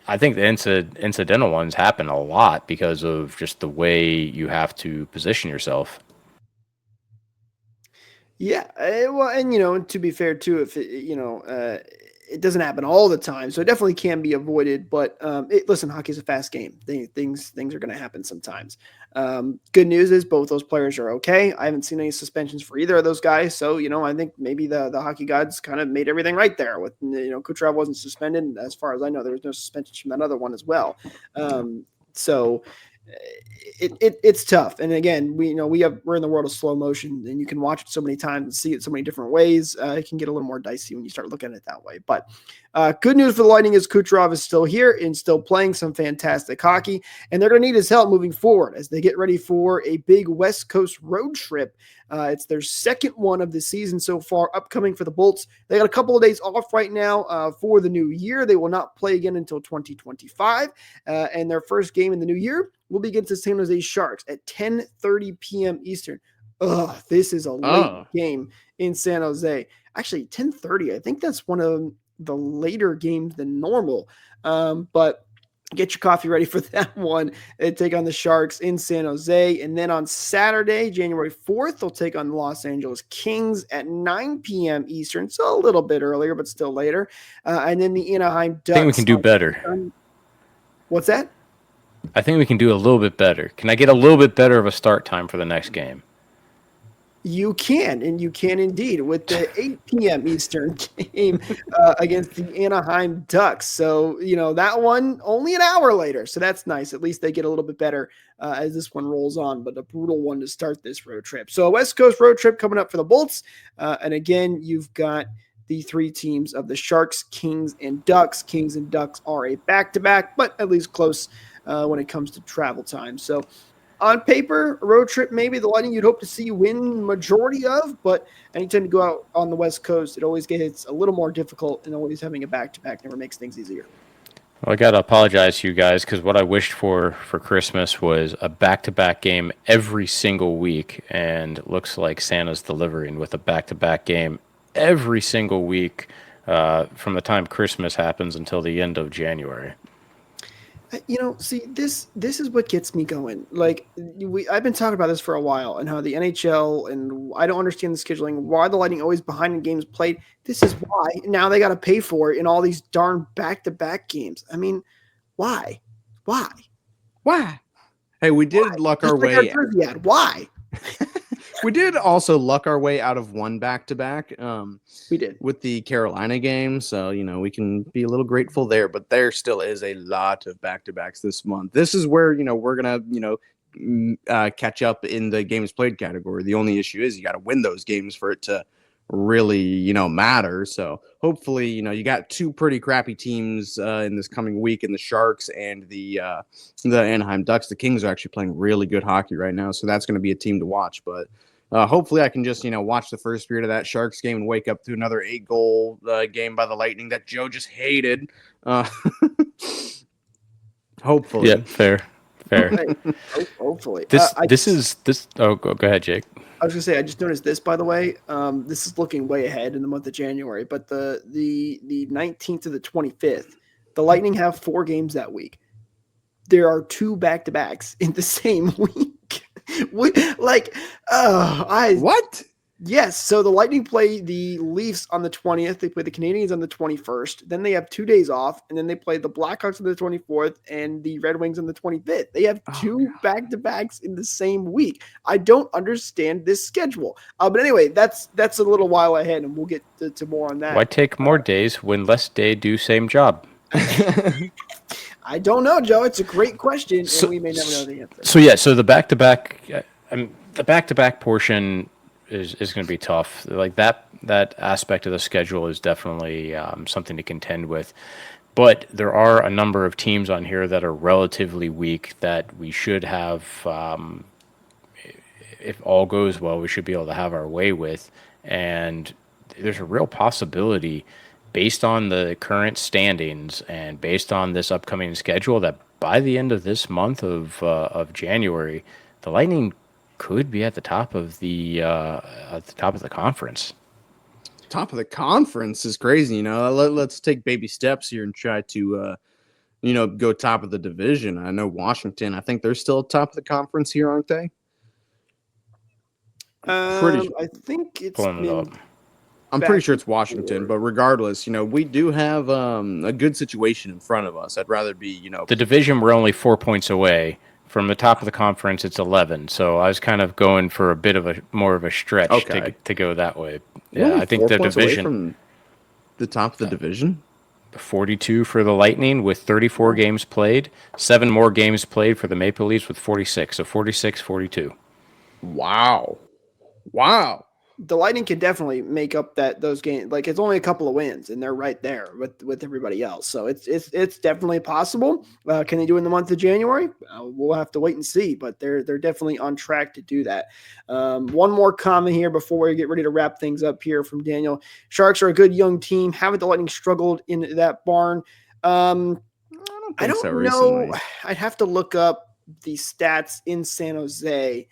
I think the incidental ones happen a lot because of just the way you have to position yourself. Yeah, well, and to be fair too, if it doesn't happen all the time, so it definitely can be avoided. But listen, hockey's a fast game. Things are going to happen sometimes. Good news is both those players are okay. I haven't seen any suspensions for either of those guys, so I think maybe the hockey gods kind of made everything right there. With Kucherov wasn't suspended, and as far as I know, there was no suspension from that other one as well. So it's tough. And again, we're in the world of slow motion, and you can watch it so many times and see it so many different ways. It can get a little more dicey when you start looking at it that way. But good news for the Lightning is Kucherov is still here and still playing some fantastic hockey, and they're going to need his help moving forward as they get ready for a big West Coast road trip. It's their second one of the season so far, upcoming for the Bolts. They got a couple of days off right now for the new year. They will not play again until 2025, and their first game in the new year will be against the San Jose Sharks at 10:30 p.m. Eastern. This is a late game in San Jose. Actually, 10:30. I think that's one of the later games than normal. But get your coffee ready for that one. They take on the Sharks in San Jose. And then on Saturday, January 4th, they'll take on the Los Angeles Kings at 9 p.m. Eastern. So a little bit earlier, but still later. And then the Anaheim Ducks. I think we can do better. What's that? I think we can do a little bit better. Can I get a little bit better of a start time for the next game? You can, and you can indeed, with the 8 p.m. Eastern game against the Anaheim Ducks. So, that one only an hour later. So that's nice. At least they get a little bit better as this one rolls on, but a brutal one to start this road trip. So a West Coast road trip coming up for the Bolts. And again, you've got the three teams of the Sharks, Kings, and Ducks. Kings and Ducks are a back-to-back, but at least close when it comes to travel time. So on paper, a road trip, maybe the Lightning you'd hope to see win majority of, but anytime you go out on the West Coast, it always gets a little more difficult, and always having a back-to-back never makes things easier. Well, I got to apologize to you guys because what I wished for Christmas was a back-to-back game every single week, and it looks like Santa's delivering with a back-to-back game every single week from the time Christmas happens until the end of January. See, this is what gets me going. Like, I've been talking about this for a while, and how the NHL, and I don't understand the scheduling, why the Lightning always behind in games played. This is why. Now they got to pay for it in all these darn back-to-back games. I mean, why? Hey, we did luck our way. Why? We did also luck our way out of one back-to-back. We did. With the Carolina game, so we can be a little grateful there. But there still is a lot of back-to-backs this month. This is where we're gonna catch up in the games played category. The only issue is you got to win those games for it to really matter. So hopefully you got two pretty crappy teams in this coming week, in the Sharks and the Anaheim Ducks. The Kings are actually playing really good hockey right now, so that's going to be a team to watch. But hopefully I can just, watch the first period of that Sharks game and wake up to another 8-goal game by the Lightning that Joe just hated. Hopefully. Yeah, fair. Hopefully. Oh, go ahead, Jake. I was going to say, I just noticed this, by the way. This is looking way ahead in the month of January, but the 19th to the 25th, the Lightning have 4 games that week. There are 2 back-to-backs in the same week. What? Yes. So the Lightning play the Leafs on the 20th. They play the Canadiens on the 21st. Then they have 2 days off, and then they play the Blackhawks on the 24th and the Red Wings on the 25th. They have 2 back-to-backs in the same week. I don't understand this schedule. But anyway, that's a little while ahead, and we'll get to more on that. Why take more days when less day do same job? I don't know, Joe. It's a great question, and we may never know the answer. So the back-to-back portion is going to be tough. Like that aspect of the schedule is definitely something to contend with. But there are a number of teams on here that are relatively weak that we should have, if all goes well, we should be able to have our way with. And there's a real possibility, based on the current standings and based on this upcoming schedule, that by the end of this month of January, the Lightning could be at the top of the conference. Top of the conference is crazy. Let's take baby steps here and try to go top of the division. I know Washington, I think they're still top of the conference here, aren't they? I think it's pulling it up. I'm pretty sure it's Washington, but regardless, we do have a good situation in front of us. I'd rather be, the division, we're only 4 points away. From the top of the conference, it's 11. So I was kind of going for a bit of more of a stretch to go that way. Yeah, I think the division from the top of the division. 42 for the Lightning with 34 games played. 7 more games played for the Maple Leafs with 46. So 46-42. Wow. The Lightning can definitely make up those games. Like, it's only a couple of wins, and they're right there with everybody else. So it's definitely possible. Can they do it in the month of January? We'll have to wait and see. But they're definitely on track to do that. One more comment here before we get ready to wrap things up here from Daniel. Sharks are a good young team. Haven't the Lightning struggled in that barn? I don't know. Recently. I'd have to look up the stats in San Jose.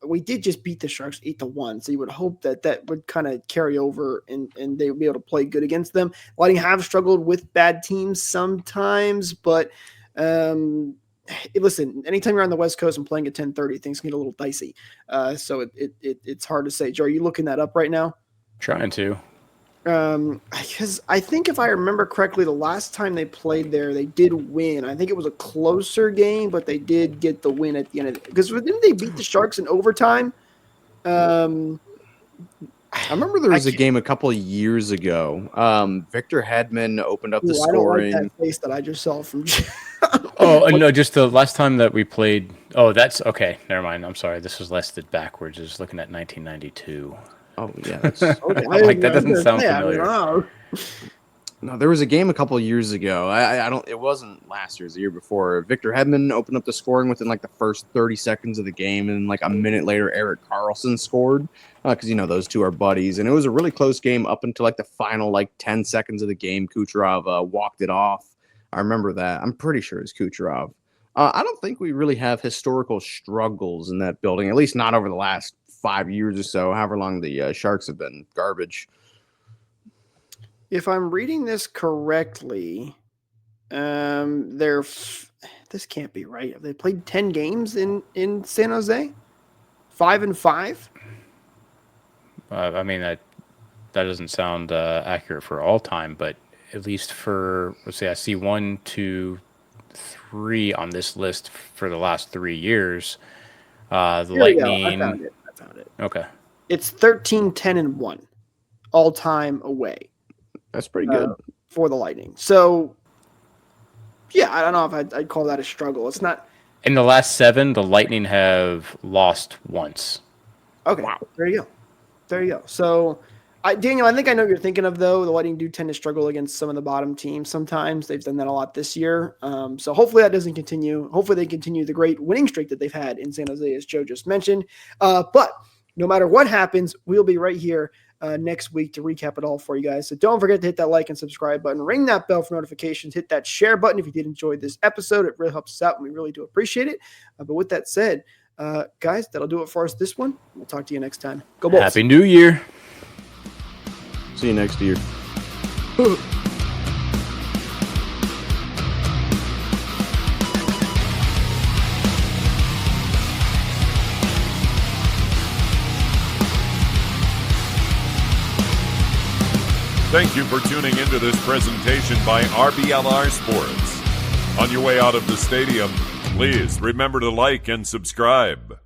We did just beat the Sharks 8-1, so you would hope that would kind of carry over and they would be able to play good against them. Lightning have struggled with bad teams sometimes, but listen, anytime you're on the West Coast and playing at 10:30, things can get a little dicey. So it's hard to say. Joe, are you looking that up right now? Trying to. Because I think if I remember correctly, the last time they played there, they did win. I think it was a closer game, but they did get the win at the end of it. Because didn't they beat the Sharks in overtime? I remember there was a game a couple of years ago. Victor Hedman opened up the scoring. I don't like that face that I just saw from. No, just the last time that we played. Oh, that's okay. Never mind. I'm sorry. This was listed backwards. I was looking at 1992. Oh yeah, that's that doesn't sound familiar. No, there was a game a couple of years ago. I don't. It wasn't last year. It was the year before. Victor Hedman opened up the scoring within like the first 30 seconds of the game, and like a minute later, Erik Karlsson scored because those two are buddies, and it was a really close game up until like the final like 10 seconds of the game. Kucherov walked it off. I remember that. I'm pretty sure it's Kucherov. I don't think we really have historical struggles in that building, at least not over the last 5 years or so. However long the Sharks have been garbage. If I'm reading this correctly, this can't be right. Have they played 10 games in San Jose? 5-5? I mean, that doesn't sound accurate for all time, but at least for, let's say, I see 1, 2, 3 on this list for the last 3 years. The Lightning. I found it. Okay. It's 13-10-1 all time away. That's pretty good for the Lightning. So, yeah, I don't know if I'd call that a struggle. It's not. In the last 7, the Lightning have lost once. Okay, wow. There you go. So, Daniel, I think I know what you're thinking of, though. The Lightning do tend to struggle against some of the bottom teams sometimes. They've done that a lot this year. So hopefully that doesn't continue. Hopefully they continue the great winning streak that they've had in San Jose, as Joe just mentioned. But no matter what happens, we'll be right here next week to recap it all for you guys. So don't forget to hit that like and subscribe button, ring that bell for notifications, hit that share button if you did enjoy this episode. It really helps us out, and we really do appreciate it. But with that said, guys, that'll do it for us this one. We'll talk to you next time. Go Bolts. Happy New Year. See you next year. Thank you for tuning into this presentation by RBLR Sports. On your way out of the stadium, please remember to like and subscribe.